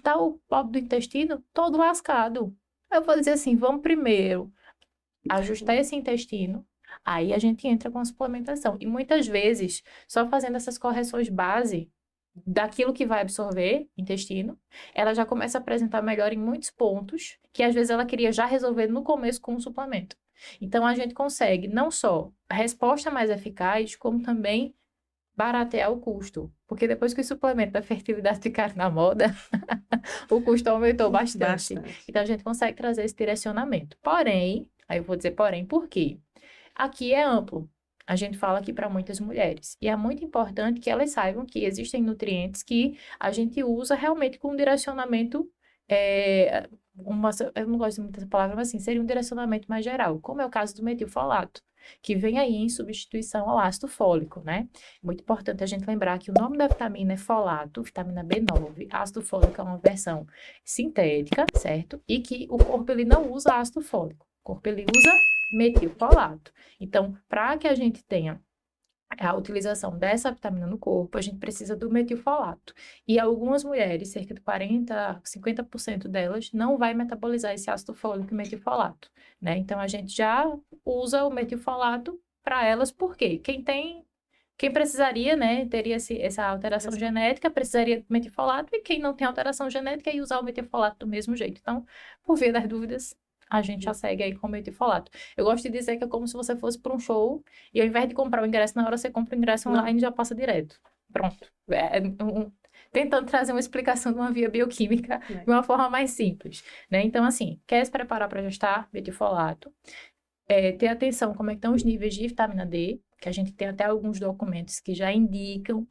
tá o pobre do intestino todo lascado. Eu vou dizer assim, vamos primeiro ajustar esse intestino, aí a gente entra com a suplementação. E muitas vezes, só fazendo essas correções base daquilo que vai absorver intestino, ela já começa a apresentar melhor em muitos pontos, que às vezes ela queria já resolver no começo com o suplemento. Então, a gente consegue não só a resposta mais eficaz, como também baratear o custo. Porque depois que os suplementos da fertilidade ficaram na moda, o custo aumentou bastante. Então, a gente consegue trazer esse direcionamento. Porém, aí eu vou dizer porém, por quê? Aqui é amplo. A gente fala aqui para muitas mulheres. E é muito importante que elas saibam que existem nutrientes que a gente usa realmente com um direcionamento. Eu não gosto muito dessa palavra, mas assim, seria um direcionamento mais geral, como é o caso do metilfolato, que vem aí em substituição ao ácido fólico, né? Muito importante a gente lembrar que o nome da vitamina é folato, vitamina B9, ácido fólico é uma versão sintética, certo? E que o corpo ele não usa ácido fólico, o corpo ele usa metilfolato. Então, para que a gente tenha a utilização dessa vitamina no corpo, a gente precisa do metilfolato. E algumas mulheres, cerca de 40%, 50% delas, não vai metabolizar esse ácido fólico e metilfolato, né? Então, a gente já usa o metilfolato para elas, porque quem precisaria, né, teria essa alteração genética, precisaria de metilfolato, e quem não tem alteração genética ia usar o metilfolato do mesmo jeito. Então, por via das dúvidas, a gente já segue aí com o metilfolato. Eu gosto de dizer que é como se você fosse para um show e ao invés de comprar o ingresso na hora, você compra o ingresso online e já passa direto. Pronto. Tentando trazer uma explicação de uma via bioquímica de uma forma mais simples, né? Então, assim, quer se preparar para gestar? Metilfolato. Ter atenção como é que estão os níveis de vitamina D, que a gente tem até alguns documentos que já indicam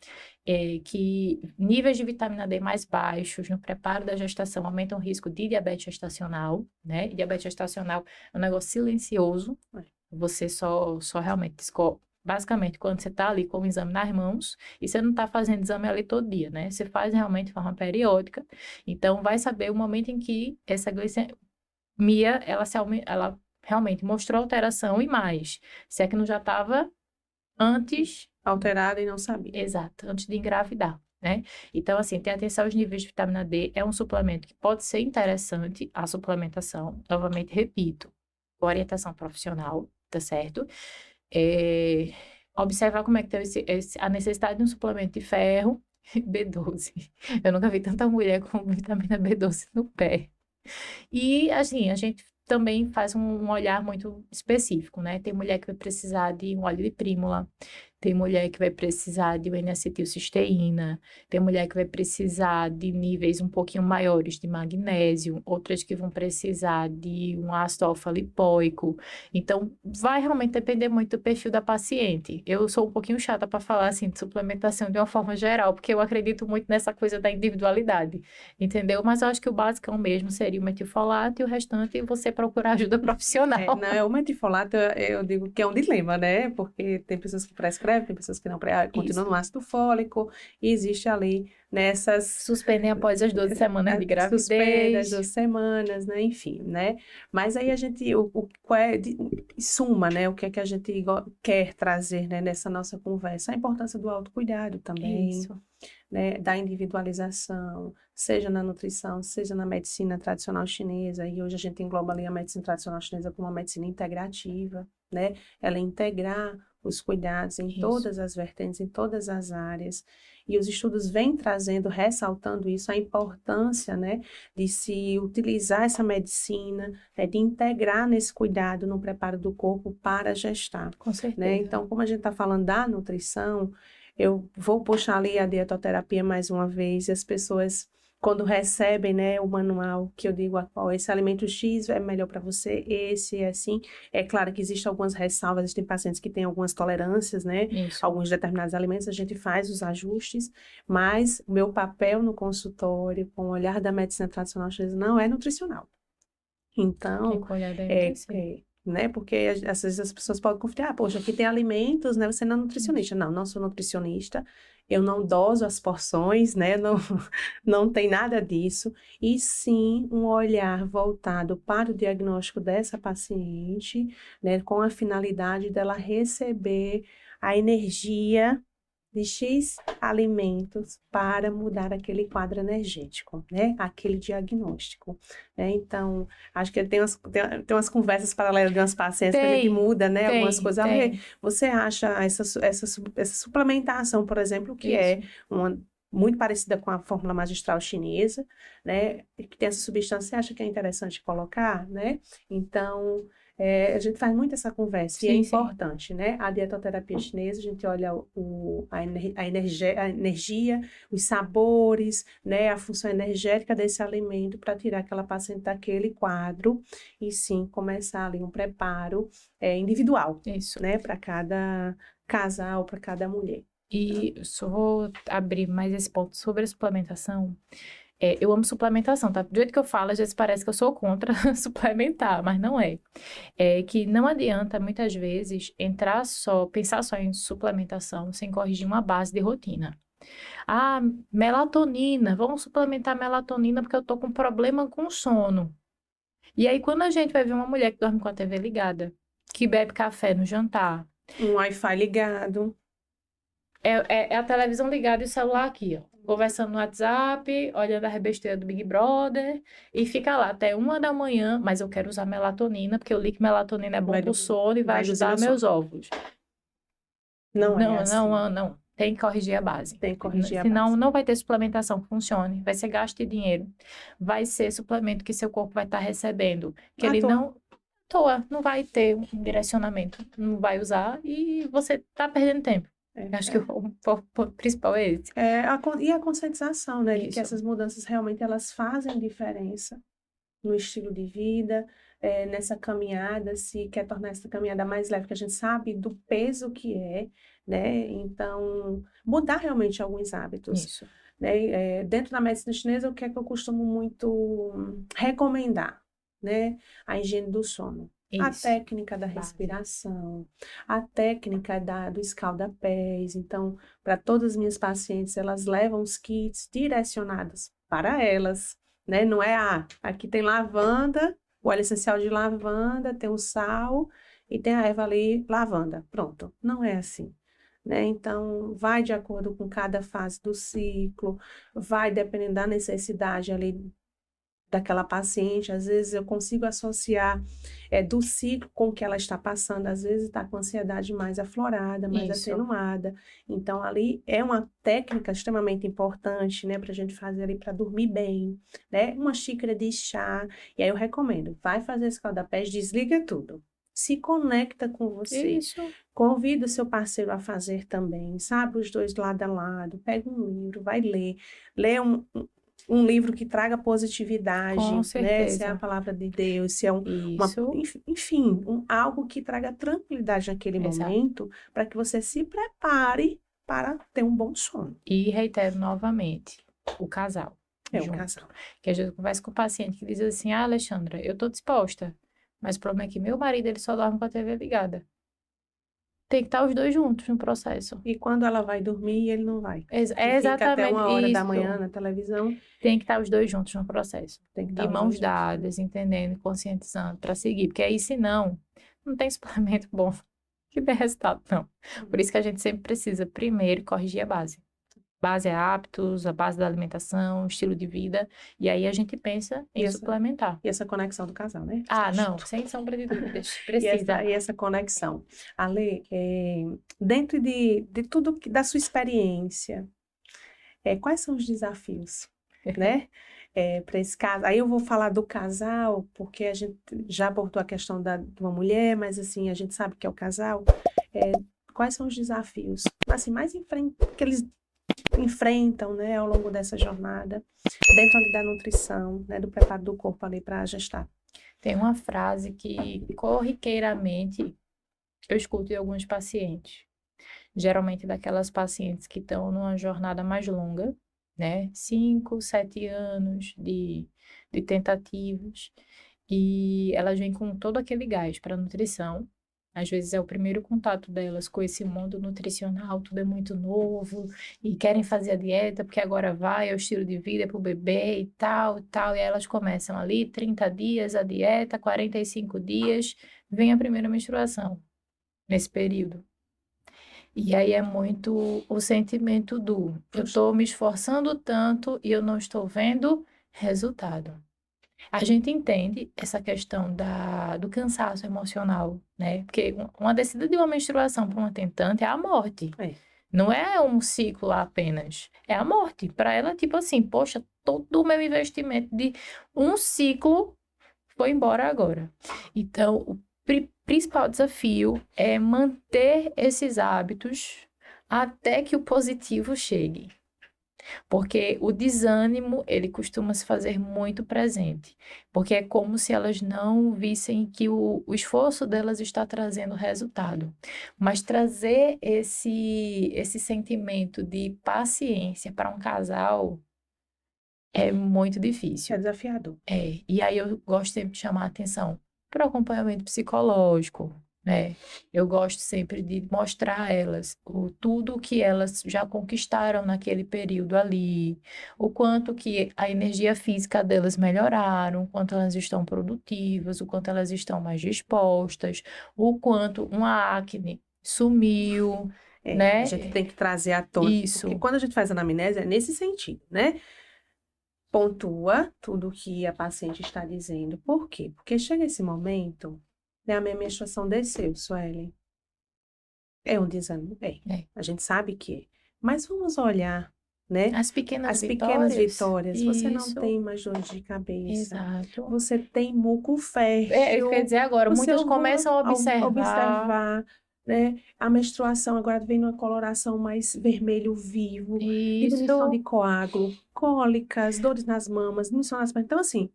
que níveis de vitamina D mais baixos no preparo da gestação aumentam o risco de diabetes gestacional, né? E diabetes gestacional é um negócio silencioso, você só realmente descobre. Basicamente, quando você está ali com o exame nas mãos, e você não está fazendo exame ali todo dia, né? Você faz realmente de forma periódica, então vai saber o momento em que essa glicemia, ela realmente mostrou alteração e mais. Se é que não já estava antes... Alterada e não sabia. Exato, antes de engravidar, né? Então, assim, ter atenção aos níveis de vitamina D é um suplemento que pode ser interessante, a suplementação, novamente, repito, com orientação profissional, tá certo? Observar como é que tem a necessidade de um suplemento de ferro, B12. Eu nunca vi tanta mulher com vitamina B12 no pé. E, assim, a gente também faz um olhar muito específico, né? Tem mulher que vai precisar de um óleo de prímula, tem mulher que vai precisar de uma N-acetilcisteína, tem mulher que vai precisar de níveis um pouquinho maiores de magnésio, outras que vão precisar de um ácido alfa-lipoico. Então, vai realmente depender muito do perfil da paciente. Eu sou um pouquinho chata para falar, assim, de suplementação de uma forma geral, porque eu acredito muito nessa coisa da individualidade, entendeu? Mas eu acho que o basicão mesmo seria o metilfolato e o restante você procurar ajuda profissional. Não, o metilfolato, eu digo que é um dilema, né? Porque tem pessoas que prescrevem, tem pessoas que não continuam no ácido fólico, e existe ali nessas... Suspendem após as 12 semanas de gravidez. Suspendem as 12 semanas, né? Enfim, né? Mas aí a gente, qual é, em suma, né? O que é que a gente quer trazer, né, nessa nossa conversa? A importância do autocuidado também. Isso. Né, da individualização, seja na nutrição, seja na medicina tradicional chinesa, e hoje a gente engloba ali a medicina tradicional chinesa como uma medicina integrativa, né? Ela integrar os cuidados em todas as vertentes, em todas as áreas, e os estudos vêm trazendo, ressaltando isso, a importância, né, de se utilizar essa medicina, né, de integrar nesse cuidado no preparo do corpo para gestar. Com certeza. Né? Então, como a gente está falando da nutrição, eu vou puxar ali a dietoterapia mais uma vez, e as pessoas, quando recebem, né, o manual, que eu digo, esse alimento X é melhor para você, esse é assim. É claro que existem algumas ressalvas, existem pacientes que têm algumas tolerâncias, né? Isso. Alguns determinados alimentos, a gente faz os ajustes, mas o meu papel no consultório, com o olhar da medicina tradicional chinesa, não é nutricional. Então, né? Porque às vezes as pessoas podem confiar, poxa, aqui tem alimentos, né? Você não é nutricionista. Não, não sou nutricionista, eu não doso as porções, né? Não tem nada disso. E sim, um olhar voltado para o diagnóstico dessa paciente, né? Com a finalidade dela receber a energia de X alimentos para mudar aquele quadro energético, né? Aquele diagnóstico, né? Então, acho que tem umas conversas paralelas de umas pacientes que a gente muda, né? Algumas coisas. Você acha essa suplementação, por exemplo, que é uma muito parecida com a fórmula magistral chinesa, né? Que tem essa substância, você acha que é interessante colocar, né? Então, a gente faz muito essa conversa, e é importante, né? A dietoterapia chinesa, a gente olha a energia, os sabores, né? A função energética desse alimento para tirar aquela paciente daquele quadro e sim começar ali um preparo individual, né? Para cada casal, para cada mulher. E só vou abrir mais esse ponto sobre a suplementação. Eu amo suplementação, tá? Do jeito que eu falo, às vezes parece que eu sou contra suplementar, mas não é. É que não adianta, muitas vezes, pensar só em suplementação sem corrigir uma base de rotina. Ah, melatonina, vamos suplementar melatonina porque eu tô com problema com sono. E aí, quando a gente vai ver uma mulher que dorme com a TV ligada, que bebe café no jantar, um Wi-Fi ligado, é a televisão ligada e o celular aqui, ó. Conversando no WhatsApp, olhando a besteira do Big Brother, e fica lá até 1 da manhã, mas eu quero usar melatonina, porque eu li que melatonina é bom pro sono e vai ajudar meus óvulos. Não é assim. Não. Tem que corrigir a base. Tem que corrigir a Senão, base. não vai ter suplementação que funcione. Vai ser gasto de dinheiro. Vai ser suplemento que seu corpo vai estar recebendo. Que ele não... não vai ter um direcionamento. Não vai usar e você tá perdendo tempo. Acho que o principal é esse. E a conscientização, né? De que essas mudanças realmente elas fazem diferença, no estilo de vida, nessa caminhada, se quer tornar essa caminhada mais leve, que a gente sabe do peso que é, né? Então, mudar realmente alguns hábitos, Isso. né? Dentro da medicina chinesa, o que é que eu costumo muito recomendar, né? A higiene do sono. A Isso. técnica da Base. respiração, a técnica do escalda-pés. Então, para todas as minhas pacientes, elas levam os kits direcionados para elas, né? Não é, aqui tem lavanda, o óleo essencial de lavanda, tem o sal e tem a erva ali, lavanda. Pronto. Não é assim, né? Então, vai de acordo com cada fase do ciclo, vai dependendo da necessidade ali daquela paciente. Às vezes eu consigo associar do ciclo com o que ela está passando, às vezes está com ansiedade mais aflorada, mais Isso. atenuada. Então, ali é uma técnica extremamente importante, né, para a gente fazer ali para dormir bem, né? Uma xícara de chá. E aí eu recomendo, vai fazer esse calda-pés, desliga tudo. Se conecta com você. Isso. Convida o seu parceiro a fazer também, sabe? Os dois lado a lado. Pega um livro, vai ler. Lê um livro que traga Com positividade, né? Se é a certeza. palavra de Deus, se é Isso. enfim, algo que traga tranquilidade naquele Exato. momento, para que você se prepare para ter um bom sono. E reitero novamente, o casal É o junto. casal. Que às vezes eu converso com o paciente que diz assim, Alexandra, eu tô disposta, mas o problema é que meu marido, ele só dorme com a TV ligada. Tem que estar os dois juntos no processo. E quando ela vai dormir, ele não vai. É E fica até exatamente 1 hora da manhã isso. na televisão, Tem que estar os dois juntos no processo. tem que De estar os mãos dois juntos. dadas, entendendo, conscientizando para seguir. Porque aí, senão, não tem suplemento bom que dê resultado, não. Por isso que a gente sempre precisa, primeiro, corrigir a base. Base é hábitos, a base da alimentação, estilo de vida. E aí a gente pensa E em essa, suplementar. e essa conexão do casal, né? Ah, não, sem sombra de dúvidas. E Precisa. essa conexão. Ale, dentro de tudo da sua experiência, quais são os desafios, né? Para esse caso. Aí eu vou falar do casal, porque a gente já abordou a questão de uma mulher, mas assim, a gente sabe que é o casal. É, quais são os desafios, assim, que eles enfrentam, né, ao longo dessa jornada, dentro ali da nutrição, né, do preparo do corpo ali para gestar? Tem uma frase que corriqueiramente eu escuto de alguns pacientes. Geralmente daquelas pacientes que estão numa jornada mais longa, né? 5, 7 anos de tentativas. E elas vêm com todo aquele gás para a nutrição. Às vezes é o primeiro contato delas com esse mundo nutricional, tudo é muito novo, e querem fazer a dieta, porque agora vai, é o estilo de vida para o bebê e tal, e tal. E aí elas começam ali, 30 dias a dieta, 45 dias, vem a primeira menstruação nesse período. E aí é muito o sentimento do eu estou me esforçando tanto e eu não estou vendo resultado. A gente entende essa questão do cansaço emocional, né? Porque uma descida de uma menstruação para uma tentante é a morte. É. Não é um ciclo lá apenas. É a morte. Para ela, tipo assim, poxa, todo o meu investimento de um ciclo foi embora agora. Então, o principal desafio é manter esses hábitos até que o positivo chegue. Porque o desânimo, ele costuma se fazer muito presente. Porque é como se elas não vissem que o esforço delas está trazendo resultado. Mas trazer esse sentimento de paciência para um casal é muito É difícil. desafiador. E aí eu gosto sempre de chamar a atenção para o acompanhamento psicológico, né? Eu gosto sempre de mostrar a elas tudo que elas já conquistaram naquele período ali, o quanto que a energia física delas melhoraram, o quanto elas estão produtivas, o quanto elas estão mais dispostas, o quanto uma acne sumiu, A né? gente tem que trazer à tona, porque Isso, quando a gente faz anamnese é nesse sentido, né? Pontua tudo o que a paciente está dizendo. Por quê? Porque chega esse momento, né, a minha menstruação desceu, Suelen. É um desânimo? É. é. A gente sabe que é. Mas vamos olhar, né? As pequenas As pequenas vitórias, vitórias. Você não isso, tem mais dor de cabeça. exato. Você tem muco Eu quero fértil. dizer agora, Você muitas começam a observar observar, né? A menstruação agora vem numa coloração mais vermelho vivo, diminuição de isso, coágulo, cólicas, dores nas mamas, diminuição nas pernas. Então, assim,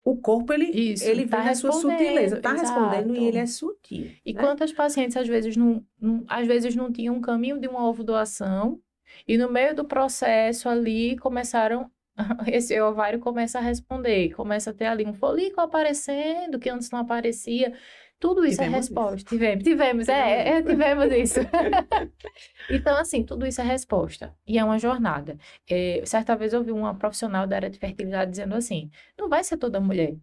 O corpo, Isso, ele tá vem na sua sutileza, está respondendo e ele é exato. sutil, E né? quantas pacientes às vezes não tinham um caminho de uma ovodoação e no meio do processo ali começaram esse ovário começa a responder, começa a ter ali um folículo aparecendo que antes não aparecia. Tudo isso é Tivemos isso. resposta. Tivemos, Tivemos isso. tivemos isso. Então, assim, tudo isso é resposta. E é uma jornada. Certa vez eu ouvi uma profissional da área de fertilidade dizendo assim: não vai ser toda mulher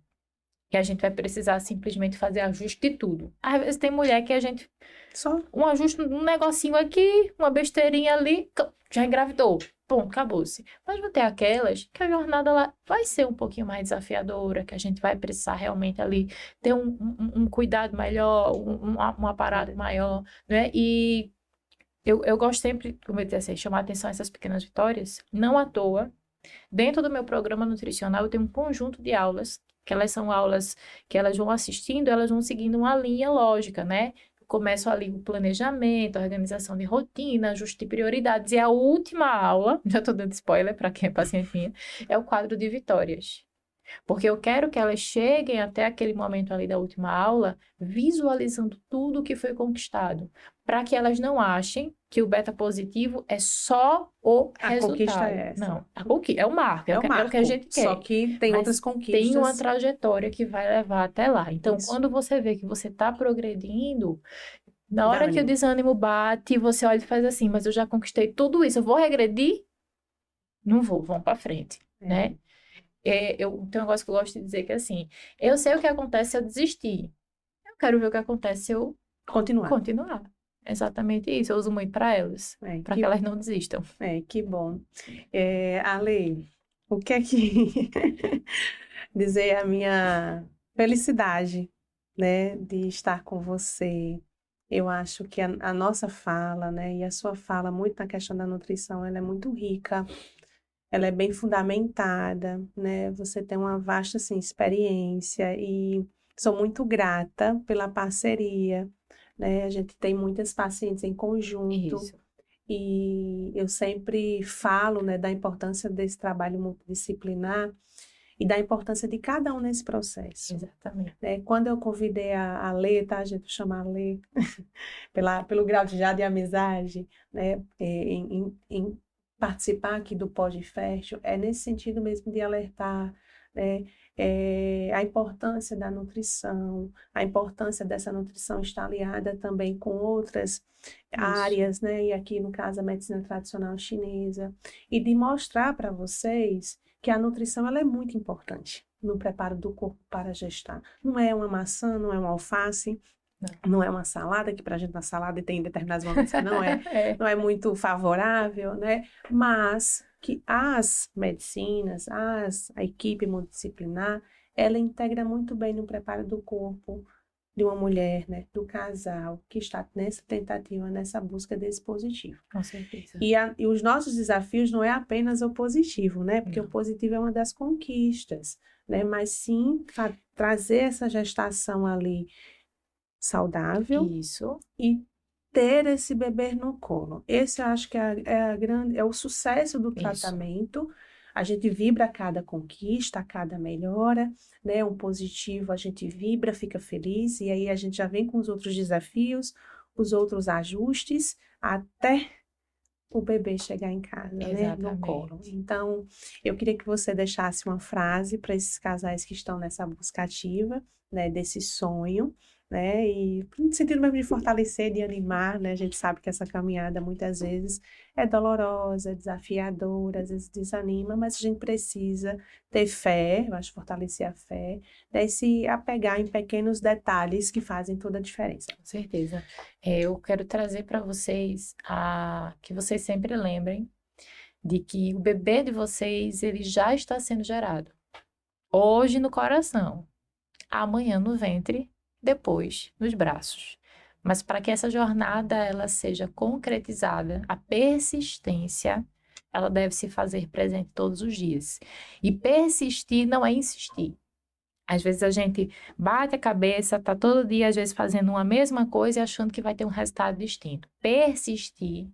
que a gente vai precisar simplesmente fazer ajuste de tudo. Às vezes tem mulher que a gente, Só. um ajuste, um negocinho aqui, uma besteirinha ali, já engravidou. Ponto, acabou-se. Mas vão ter aquelas que a jornada lá vai ser um pouquinho mais desafiadora, que a gente vai precisar realmente ali ter um cuidado melhor, um aparato maior, né? E eu gosto sempre, como eu disse assim, chamar atenção a essas pequenas vitórias. Não à toa, dentro do meu programa nutricional, eu tenho um conjunto de aulas, que elas são aulas que elas vão assistindo, elas vão seguindo uma linha lógica, né? Começo ali o planejamento, a organização de rotina, ajuste de prioridades. E a última aula, já estou dando spoiler para quem é pacientinha, é o quadro de vitórias. Porque eu quero que elas cheguem até aquele momento ali da última aula visualizando tudo o que foi conquistado, para que elas não achem que o beta positivo é só o A conquista resultado. é essa. Não, a conquista é o marco, É o é o que a marco. gente quer. Só que tem Mas outras tem uma conquistas. trajetória que vai levar até lá. Então, Isso. quando você vê que você está progredindo, na hora Dá que o ânimo. desânimo bate, você olha e faz assim, mas eu já conquistei tudo isso, eu vou regredir? Não vou, vamos para frente, É. né? Eu tenho um negócio que eu gosto de dizer que é assim, eu sei o que acontece se eu desistir. Eu quero ver o que acontece se eu Continuar. continuar. Exatamente isso. Eu uso muito para elas, para que elas não desistam. Que bom. Ale, o que é que dizer a minha felicidade, né, de estar com você. Eu acho que a nossa fala, né, e a sua fala muito na questão da nutrição, ela é muito rica, ela é bem fundamentada, né? Você tem uma vasta, assim, experiência e sou muito grata pela parceria, né? A gente tem muitas pacientes em conjunto. Isso. E eu sempre falo, né, da importância desse trabalho multidisciplinar e da importância de cada um nesse processo. Exatamente. Né? Quando eu convidei a Lê, tá? A gente chama a Lê, pelo grau de já de amizade, né, em participar aqui do Pod Fértil, é nesse sentido mesmo de alertar, né, a importância da nutrição, a importância dessa nutrição estar aliada também com outras áreas, né, e aqui no caso a medicina tradicional chinesa, e de mostrar para vocês que a nutrição ela é muito importante no preparo do corpo para gestar. Não é uma maçã, não é uma alface, não é uma salada, que para a gente na salada tem determinados momentos que não é, não é muito favorável, né? Mas que as medicinas, a equipe multidisciplinar, ela integra muito bem no preparo do corpo de uma mulher, né? Do casal que está nessa tentativa, nessa busca desse positivo. Com certeza. E os nossos desafios não é apenas o positivo, né? Porque o positivo é uma das conquistas, né? Mas sim trazer essa gestação ali saudável. Isso. E ter esse bebê no colo. Esse eu acho que é o sucesso do tratamento. A gente vibra a cada conquista, a cada melhora, né? Um positivo, a gente vibra, fica feliz, e aí a gente já vem com os outros desafios, os outros ajustes, até o bebê chegar em casa, né? No colo. Então, eu queria que você deixasse uma frase para esses casais que estão nessa busca ativa, né? Desse sonho, né? E no sentido mesmo de fortalecer, de animar, né? A gente sabe que essa caminhada muitas vezes é dolorosa, desafiadora, às vezes desanima, mas a gente precisa ter fé, eu acho fortalecer a fé, né? E se apegar em pequenos detalhes que fazem toda a diferença. Com certeza. Eu quero trazer para vocês que vocês sempre lembrem de que o bebê de vocês ele já está sendo gerado. Hoje no coração, amanhã no ventre, depois nos braços. Mas para que essa jornada ela seja concretizada, a persistência, ela deve se fazer presente todos os dias. E persistir não é insistir. Às vezes a gente bate a cabeça, tá todo dia às vezes fazendo uma mesma coisa e achando que vai ter um resultado distinto. Persistir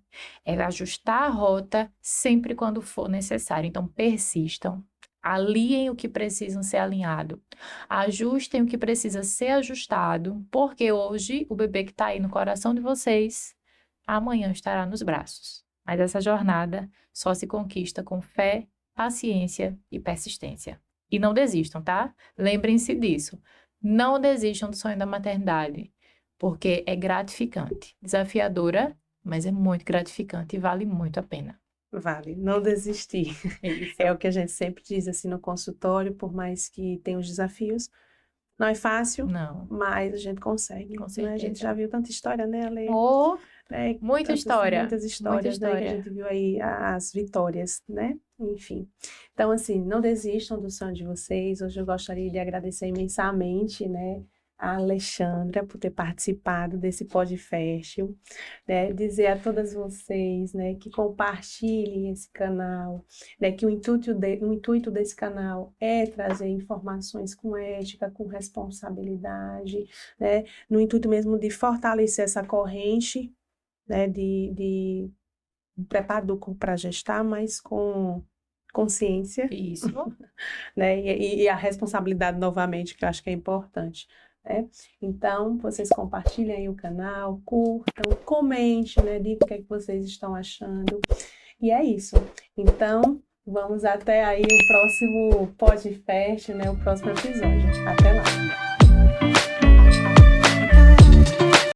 é ajustar a rota sempre quando for necessário. Então persistam, Aliem o que precisam ser alinhado. Ajustem o que precisa ser ajustado, porque hoje o bebê que está aí no coração de vocês, amanhã estará nos braços. Mas essa jornada só se conquista com fé, paciência e persistência. E não desistam, tá? Lembrem-se disso. Não desistam do sonho da maternidade, porque é gratificante, desafiadora, mas é muito gratificante e vale muito a pena. Vale, não desistir. Isso. É o que a gente sempre diz assim no consultório, por mais que tenha os desafios. Não é fácil, Não, mas a gente consegue. com Né? A certeza. gente já viu tanta história, né, Ale? Oh, Né? muita história. Muitas histórias, né, que a história. gente viu aí as vitórias, né? Enfim. Então, assim, não desistam do sonho de vocês. Hoje eu gostaria de agradecer imensamente, né, a Alexandra por ter participado desse podcast, né? Dizer a todas vocês, né, que compartilhem esse canal, né, que o intuito desse canal é trazer informações com ética, com responsabilidade, né, no intuito mesmo de fortalecer essa corrente, né, de preparo do corpo para gestar, mas com consciência, Isso. né, e a responsabilidade novamente, que eu acho que é importante, né? Então, vocês compartilhem aí o canal, curtam, comentem, né, digam o que é que vocês estão achando, e é isso. Então, vamos até aí o próximo podcast, né, o próximo episódio. Até lá!